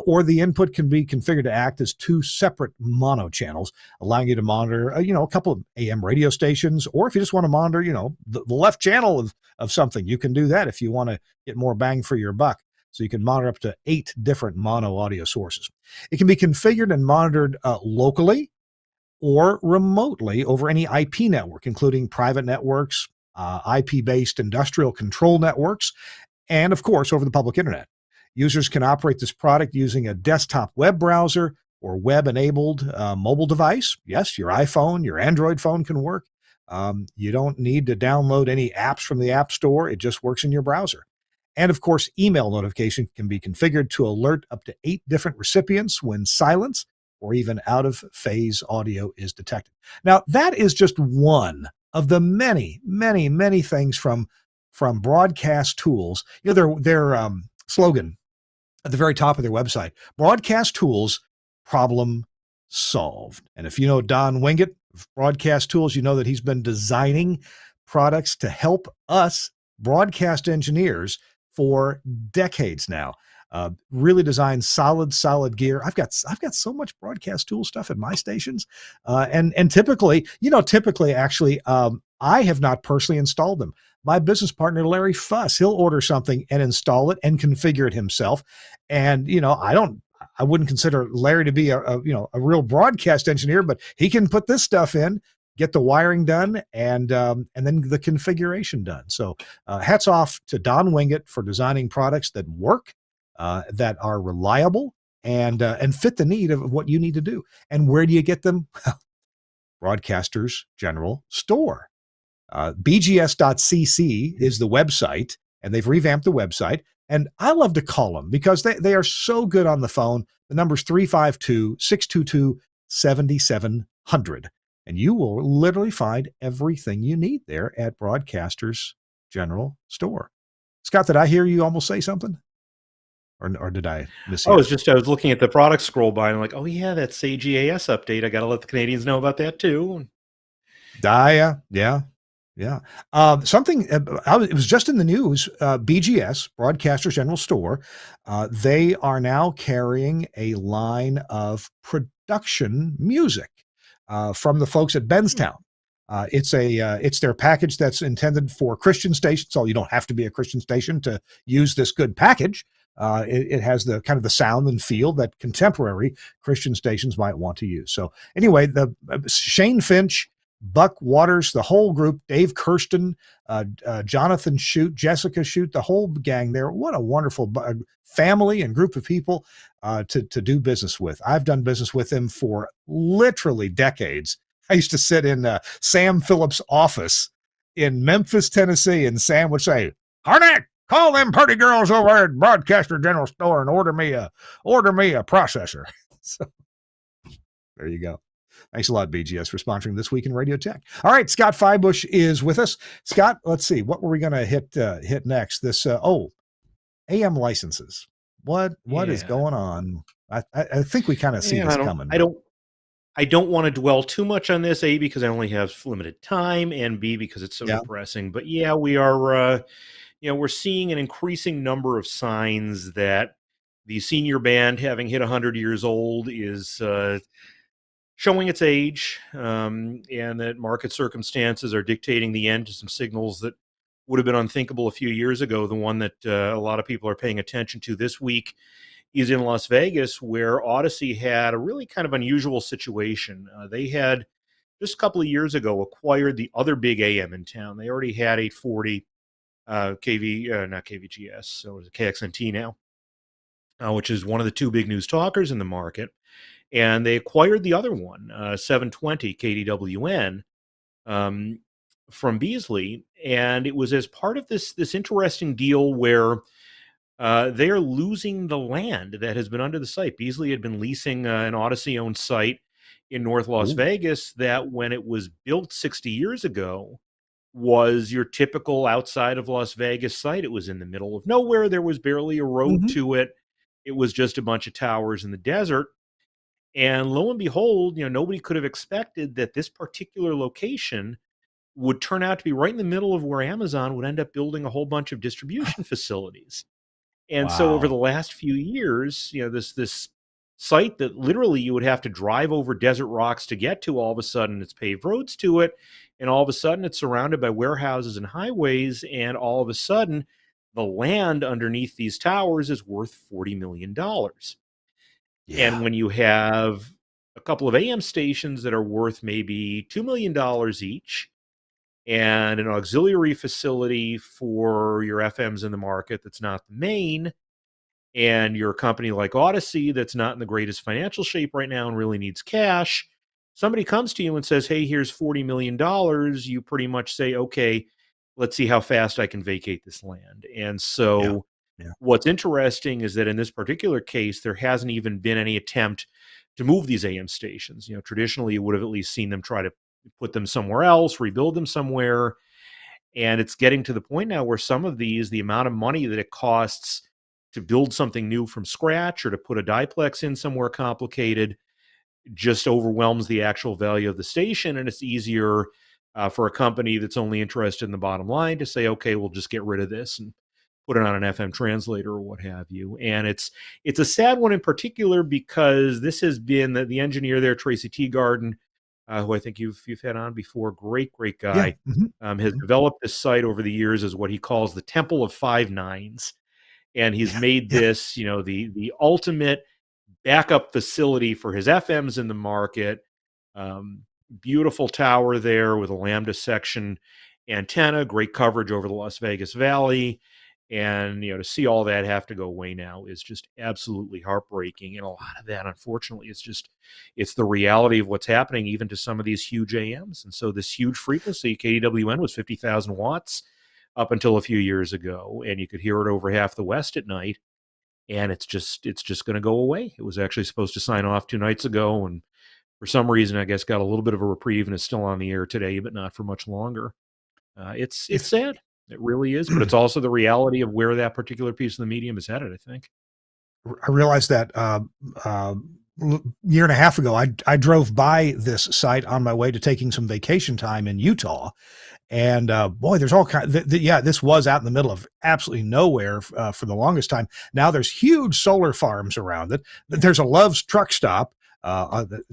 Or the input can be configured to act as 2 separate mono channels, allowing you to monitor, a couple of AM radio stations, or if you just want to monitor, the left channel of something, you can do that if you want to get more bang for your buck. So you can monitor up to 8 different mono audio sources. It can be configured and monitored locally or remotely over any IP network, including private networks, IP-based industrial control networks, and of course, over the public internet. Users can operate this product using a desktop web browser or web-enabled mobile device. Yes, your iPhone, your Android phone can work. You don't need to download any apps from the App Store. It just works in your browser. And of course, email notification can be configured to alert up to 8 different recipients when silence or even out of phase audio is detected. Now, that is just one of the many, many, many things from Broadcast Tools. Their slogan at the very top of their website, Broadcast Tools, problem solved. And if you know Don Wingett of Broadcast Tools, you know that he's been designing products to help us broadcast engineers for decades now. Really designed solid gear. I've got so much Broadcast Tool stuff at my stations, and typically, actually, I have not personally installed them. My business partner, Larry Fuss, he'll order something and install it and configure it himself. And, I wouldn't consider Larry to be a real broadcast engineer, but he can put this stuff in, get the wiring done, and then the configuration done. So hats off to Don Wingett for designing products that work, that are reliable, and fit the need of what you need to do. And where do you get them? Broadcasters General Store. BGS.cc is the website, and they've revamped the website. And I love to call them because they are so good on the phone. The number's 352-622-7700. And you will literally find everything you need there at Broadcasters General Store. Scott, did I hear you almost say something? Or did I miss you? I was looking at the product scroll by and I'm like, oh yeah, that Sage EAS update. I got to let the Canadians know about that too. Yeah. Something, it was just in the news, BGS, Broadcasters General Store, they are now carrying a line of production music from the folks at Benstown. It's their package that's intended for Christian stations, so you don't have to be a Christian station to use this good package. It has the kind of the sound and feel that contemporary Christian stations might want to use. So anyway, the Shane Finch, Buck Waters, the whole group, Dave Kirsten, Jonathan Shute, Jessica Shute, the whole gang there. What a wonderful family and group of people to do business with. I've done business with them for literally decades. I used to sit in Sam Phillips' office in Memphis, Tennessee, and Sam would say, "Harnack, call them pretty girls over at Broadcaster General Store and order me a processor." So there you go. Thanks a lot, BGS, for sponsoring This Week in Radio Tech. All right, Scott Fybush is with us. Scott, let's see. What were we going to hit next? This, AM licenses. What is going on? I think we kind of see this coming. I don't want to dwell too much on this, A, because I only have limited time, and B, because it's so depressing. But yeah, we are, we're seeing an increasing number of signs that the senior band, having hit 100 years old, is showing its age, and that market circumstances are dictating the end to some signals that would have been unthinkable a few years ago. The one that a lot of people are paying attention to this week is in Las Vegas, where Odyssey had a really kind of unusual situation. They had, just a couple of years ago, acquired the other big AM in town. They already had 840 not KVGS, so it's a KXNT now, which is one of the two big news talkers in the market. and they acquired the other one, 720 KDWN, from Beasley, and it was as part of this interesting deal where they are losing the land that has been under the site. Beasley had been leasing an Odyssey-owned site in North Las Ooh. Vegas that, when it was built 60 years ago, was your typical outside of Las Vegas site. It was in the middle of nowhere. There was barely a road Mhm. to it. It was just a bunch of towers in the desert. And lo and behold, nobody could have expected that this particular location would turn out to be right in the middle of where Amazon would end up building a whole bunch of distribution facilities. And so over the Wow. last few years, this site that literally you would have to drive over desert rocks to get to, all of a sudden it's paved roads to it, and all of a sudden it's surrounded by warehouses and highways, and all of a sudden the land underneath these towers is worth $40 million. And Yeah. when you have a couple of AM stations that are worth maybe $2 million each, and an auxiliary facility for your FMs in the market that's not the main, and you're a company like Odyssey that's not in the greatest financial shape right now and really needs cash, somebody comes to you and says, hey, here's $40 million. You pretty much say, okay, let's see how fast I can vacate this land. And Yeah. so Yeah. what's interesting is that in this particular case, there hasn't even been any attempt to move these AM stations. Traditionally, you would have at least seen them try to put them somewhere else, rebuild them somewhere. And it's getting to the point now where some of these, the amount of money that it costs to build something new from scratch or to put a diplex in somewhere complicated, just overwhelms the actual value of the station. And it's easier for a company that's only interested in the bottom line to say, okay, we'll just get rid of this and put it on an FM translator or what have you. And it's a sad one in particular because this has been the engineer there, Tracy Teagarden, who I think you've had on before, great Yeah. guy, Mhm. has Mhm. developed this site over the years as what he calls the Temple of Five Nines, and he's Yeah. made Yeah. this, the ultimate backup facility for his FMs in the market. Um, Beautiful tower there with a lambda section antenna, great coverage over the Las Vegas Valley. And to see all that have to go away now is just absolutely heartbreaking. And a lot of that, unfortunately, it's the reality of what's happening even to some of these huge AMs. And so this huge frequency, KDWN, was 50,000 watts up until a few years ago, and you could hear it over half the West at night. And it's just going to go away. It was actually supposed to sign off 2 nights ago, and for some reason, I guess, got a little bit of a reprieve and is still on the air today, but not for much longer. It's If sad. It really is, but it's also the reality of where that particular piece of the medium is headed, I think. I realized that year and a half ago, I drove by this site on my way to taking some vacation time in Utah, and boy, there's all kind. Yeah, this was out in the middle of absolutely nowhere for the longest time. Now there's huge solar farms around it. There's a Love's truck stop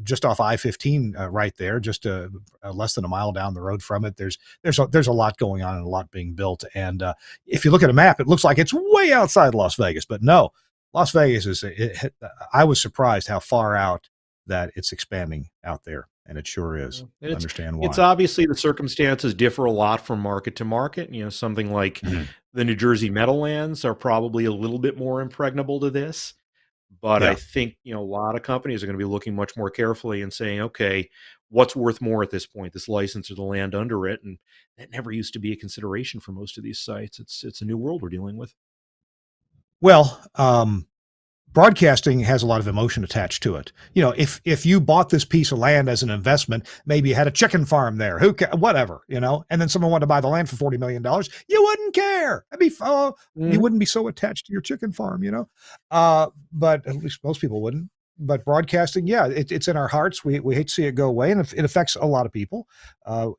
just off I-15 right there, just less than a mile down the road from it. There's a lot going on and a lot being built. And if you look at a map, it looks like it's way outside Las Vegas, but no, Las Vegas I was surprised how far out that it's expanding out there, and it sure is. And Understand it's why. obviously the circumstances differ a lot from market to market. Something like Mhm. the New Jersey Meadowlands are probably a little bit more impregnable to this. But I Yeah. think, a lot of companies are going to be looking much more carefully and saying, okay, what's worth more at this point, this license or the land under it? And that never used to be a consideration for most of these sites. It's a new world we're dealing with. Well, broadcasting has a lot of emotion attached to it. If you bought this piece of land as an investment, maybe you had a chicken farm there, whatever, and then someone wanted to buy the land for $40 million, you wouldn't care. You wouldn't be so attached to your chicken farm, but at least most people wouldn't. But broadcasting, yeah, it's in our hearts. We hate to see it go away, and it affects a lot of people.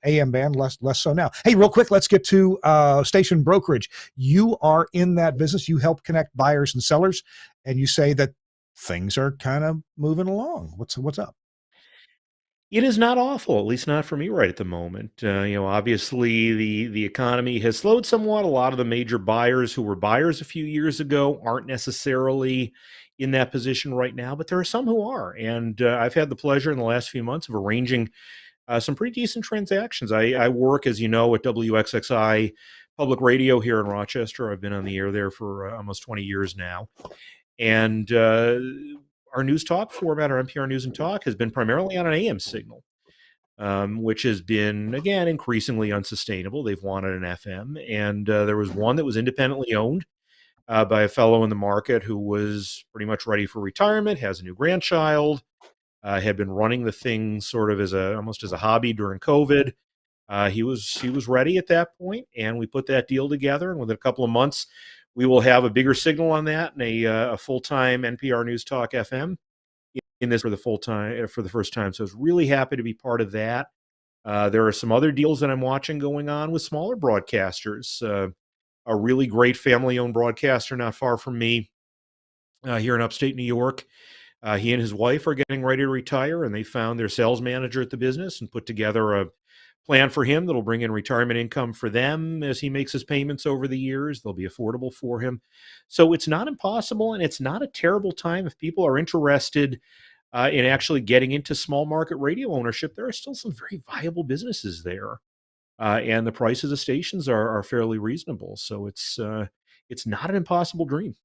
AM band less so now. Hey, real quick, let's get to station brokerage. You are in that business. You help connect buyers and sellers, and you say that things are kind of moving along. What's up? It is not awful, at least not for me right at the moment. Obviously the economy has slowed somewhat. A lot of the major buyers who were buyers a few years ago aren't necessarily in that position right now, but there are some who are. And I've had the pleasure in the last few months of arranging some pretty decent transactions. I work, as you know, at WXXI Public Radio here in Rochester. I've been on the air there for almost 20 years now. And our news talk format, our NPR News and Talk, has been primarily on an AM signal, which has been, again, increasingly unsustainable. They've wanted an FM, and there was one that was independently owned by a fellow in the market who was pretty much ready for retirement, has a new grandchild, had been running the thing sort of almost as a hobby during COVID. He was ready at that point, and we put that deal together. And within a couple of months, we will have a bigger signal on that and a full-time NPR News Talk FM in this for the first time. So I was really happy to be part of that. There are some other deals that I'm watching going on with smaller broadcasters. A really great family-owned broadcaster not far from me here in upstate New York. He and his wife are getting ready to retire, and they found their sales manager at the business and put together a plan for him that'll bring in retirement income for them as he makes his payments over the years. They'll be affordable for him. So it's not impossible, and it's not a terrible time if people are interested in actually getting into small market radio ownership. There are still some very viable businesses there, and the prices of stations are fairly reasonable. So it's not an impossible dream.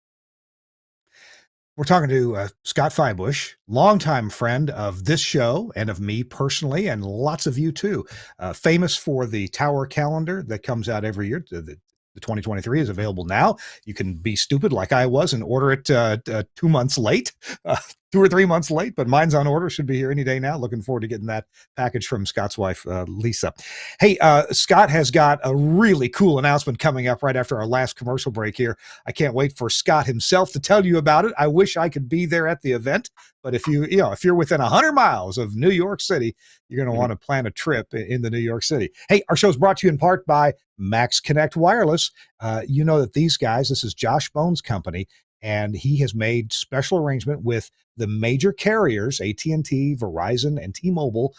We're talking to Scott Fybush, longtime friend of this show and of me personally, and lots of you too. Famous for the Tower calendar that comes out every year. The 2023 is available now. You can be stupid like I was and order it 2 months late, 2 or 3 months late, but mine's on order. Should be here any day now. Looking forward to getting that package from Scott's wife, Lisa. Hey, Scott has got a really cool announcement coming up right after our last commercial break here. I can't wait for Scott himself to tell you about it. I wish I could be there at the event, but if you're within 100 miles of New York City, you're going to want to plan a trip in the New York City. Hey, our show's brought to you in part by Max Connect Wireless. You know that these guys, this is Josh Bone's company, and he has made special arrangement with the major carriers, AT&T, Verizon, and T-Mobile,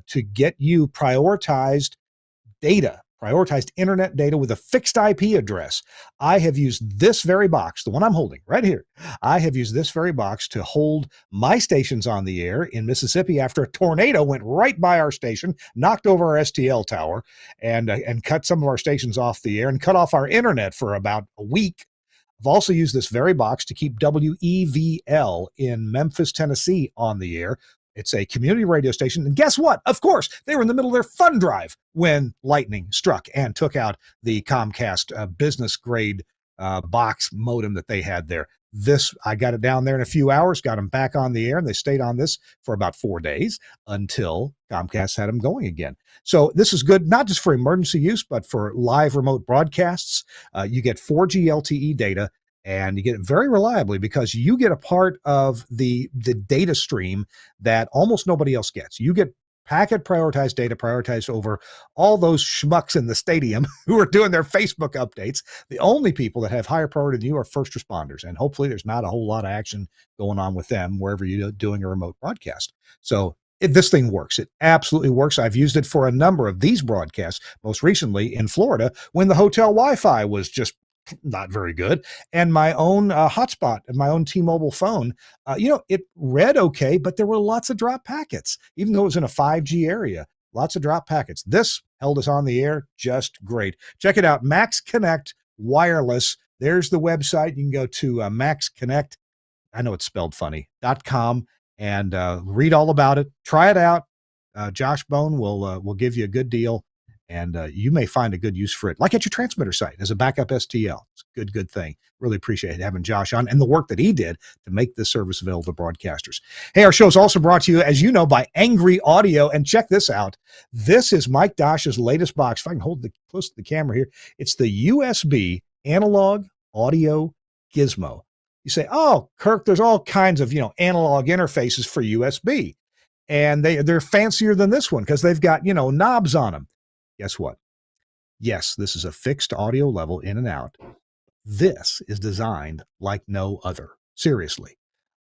to get you prioritized internet data with a fixed IP address. I have used this very box, the one I'm holding right here. I have used this very box to hold my stations on the air in Mississippi after a tornado went right by our station, knocked over our STL tower, and cut some of our stations off the air and cut off our internet for about a week. I've also used this very box to keep WEVL in Memphis, Tennessee on the air. It's a community radio station. And guess what? Of course, they were in the middle of their fund drive when lightning struck and took out the Comcast business grade box modem that they had there. I got it down there in a few hours, got them back on the air, and they stayed on this for about 4 days until Comcast had them going again. So this is good, not just for emergency use, but for live remote broadcasts. You get 4G LTE data, and you get it very reliably because you get a part of the data stream that almost nobody else gets. You get packet prioritized data prioritized over all those schmucks in the stadium who are doing their Facebook updates. The only people that have higher priority than you are first responders. And hopefully there's not a whole lot of action going on with them wherever you're doing a remote broadcast. So this thing works. It absolutely works. I've used it for a number of these broadcasts, most recently in Florida when the hotel Wi-Fi was just not very good, and my own hotspot and my own T-Mobile phone, it read okay, but there were lots of drop packets, even though it was in a 5G area, lots of drop packets. This held us on the air just great. Check it out, Max Connect Wireless. There's the website. You can go to Max Connect, I know it's spelled funny, .com, and read all about it. Try it out. Josh Bone will give you a good deal. And you may find a good use for it, like at your transmitter site as a backup STL. It's a good thing. Really appreciate having Josh on and the work that he did to make this service available to broadcasters. Hey, our show is also brought to you, as you know, by Angry Audio. And check this out. This is Mike Dosh's latest box. If I can hold it close to the camera here, it's the USB analog audio gizmo. You say, oh, Kirk, there's all kinds of, analog interfaces for USB. And they're fancier than this one because they've got, knobs on them. Guess what? Yes, this is a fixed audio level in and out. This is designed like no other. Seriously.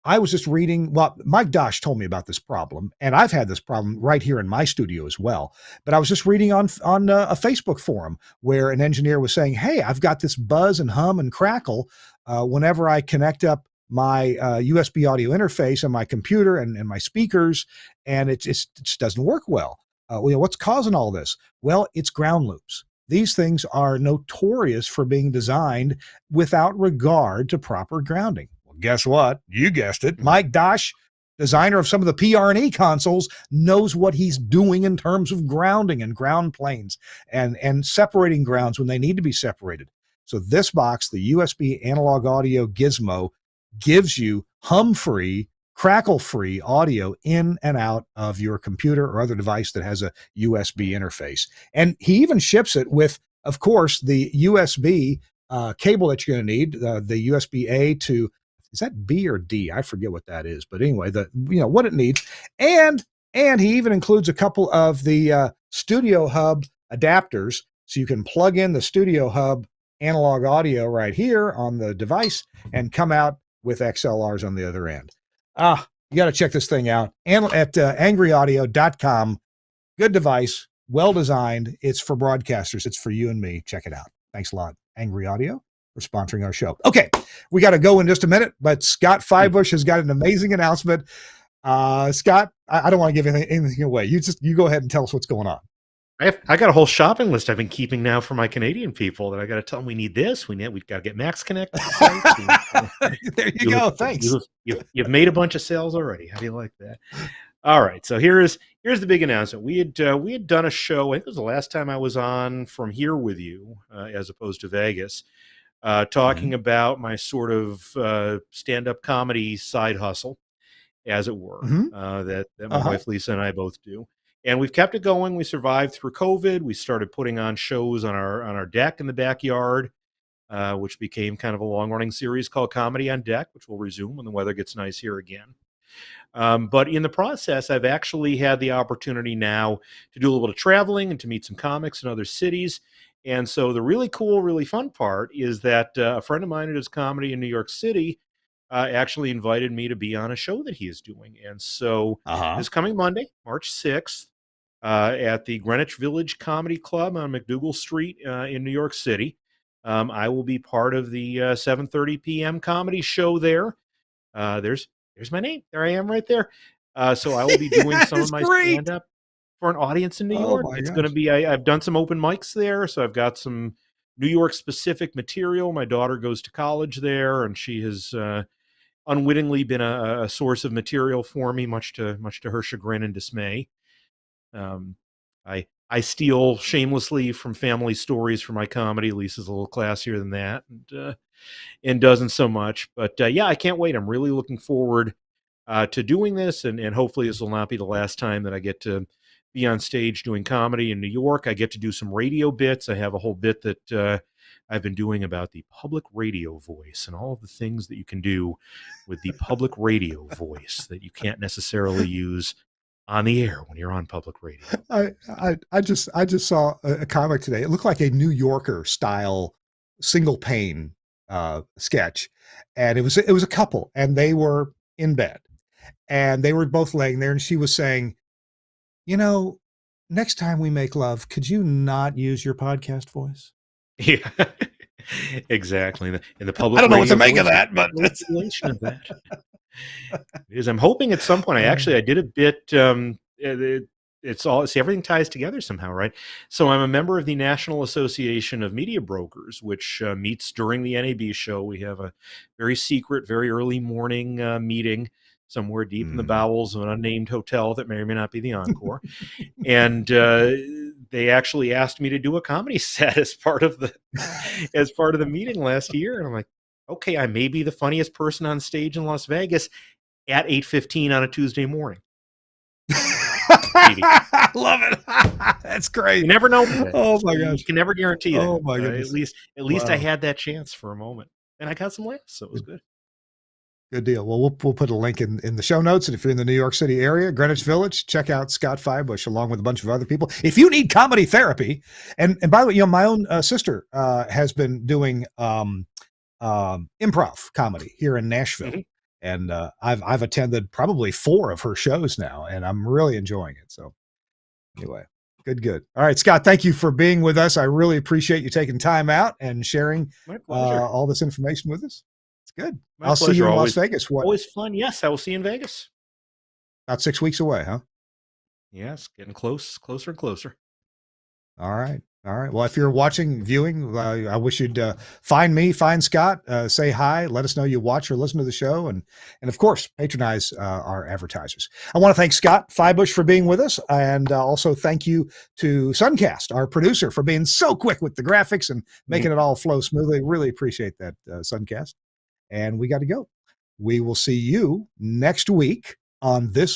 I was just reading, Mike Dosh told me about this problem, and I've had this problem right here in my studio as well. But I was just reading on a Facebook forum where an engineer was saying, hey, I've got this buzz and hum and crackle whenever I connect up my USB audio interface on my computer and my speakers, and it just doesn't work well. What's causing all this? Well, it's ground loops. These things are notorious for being designed without regard to proper grounding. Well, guess what? You guessed it. Mike Dosh, designer of some of the PR&E consoles, knows what he's doing in terms of grounding and ground planes and separating grounds when they need to be separated. So this box, the USB analog audio gizmo, gives you hum-free, crackle-free audio in and out of your computer or other device that has a USB interface. And he even ships it with, of course, the USB cable that you're going to need, the USB-A to, is that B or D? I forget what that is. But anyway, what it needs. And he even includes a couple of the Studio Hub adapters, so you can plug in the Studio Hub analog audio right here on the device and come out with XLRs on the other end. You got to check this thing out at angryaudio.com. Good device, well designed. It's for broadcasters. It's for you and me. Check it out. Thanks a lot, Angry Audio, for sponsoring our show. Okay, we got to go in just a minute, but Scott Fybush has got an amazing announcement. Scott, I don't want to give anything away. You go ahead and tell us what's going on. I got a whole shopping list I've been keeping now for my Canadian people that I got to tell them we need this. We've got to get Max connected. There you go. Thanks. You've made a bunch of sales already. How do you like that? All right. So here's the big announcement. We had done a show. I think it was the last time I was on from here with you, as opposed to Vegas, talking about my sort of stand-up comedy side hustle, as it were, that my wife Lisa and I both do. And we've kept it going. We survived through COVID. We started putting on shows on our deck in the backyard, which became kind of a long-running series called Comedy on Deck, which will resume when the weather gets nice here again. But in the process, I've actually had the opportunity now to do a little bit of traveling and to meet some comics in other cities. And so the really cool, really fun part is that a friend of mine who does comedy in New York City actually invited me to be on a show that he is doing. And so this coming Monday, March 6th, at the Greenwich Village Comedy Club on McDougal Street in New York City, I will be part of the 7:30 p.m. comedy show there. There's my name. There I am right there. So I will be doing some of my stand-up for an audience in New York. It's going to be, I've done some open mics there, so I've got some New York specific material. My daughter goes to college there, and she has unwittingly been a source of material for me, much to her chagrin and dismay. I steal shamelessly from family stories for my comedy. Lisa's a little classier than that, and doesn't so much. But yeah, I can't wait. I'm really looking forward to doing this, and hopefully this will not be the last time that I get to be on stage doing comedy in New York. I get to do some radio bits. I have a whole bit that I've been doing about the public radio voice and all of the things that you can do with the public radio voice that you can't necessarily use on the air when you're on public radio. I just saw a comic today. It looked like a New Yorker style single pane sketch, and it was a couple, and they were in bed, and they were both laying there, and she was saying, next time we make love, could you not use your podcast voice? Yeah, exactly. In the public, I don't know what to make of that, but installation of that. Is I'm hoping at some point. I did a bit. It's all, see, everything ties together somehow, right? So I'm a member of the National Association of Media Brokers, which meets during the NAB show. We have a very secret, very early morning meeting somewhere deep in the bowels of an unnamed hotel that may or may not be the Encore. And they actually asked me to do a comedy set as part of the meeting last year. And I'm like, okay, I may be the funniest person on stage in Las Vegas at 8:15 on a Tuesday morning. I love it. That's great. You never know. Oh my gosh. You can never guarantee that. Oh my goodness. At least I had that chance for a moment, and I got some laughs, so it was good. Good deal. Well, we'll put a link in the show notes. And if you're in the New York City area, Greenwich Village, check out Scott Fybush along with a bunch of other people. If you need comedy therapy, and by the way, my own sister has been doing improv comedy here in Nashville. Mm-hmm. And I've attended probably 4 of her shows now, and I'm really enjoying it. So anyway, good. All right, Scott, thank you for being with us. I really appreciate you taking time out and sharing all this information with us. It's good. I'll see you in Las Vegas. Always fun. Yes, I will see you in Vegas. About 6 weeks away, huh? Yes, getting closer and closer. All right. All right. Well, if you're viewing, I wish you'd find me, find Scott, say hi, let us know you watch or listen to the show, and of course, patronize our advertisers. I want to thank Scott Fybush for being with us, and also thank you to Suncast, our producer, for being so quick with the graphics and making it all flow smoothly. Really appreciate that, Suncast. And we got to go. We will see you next week on this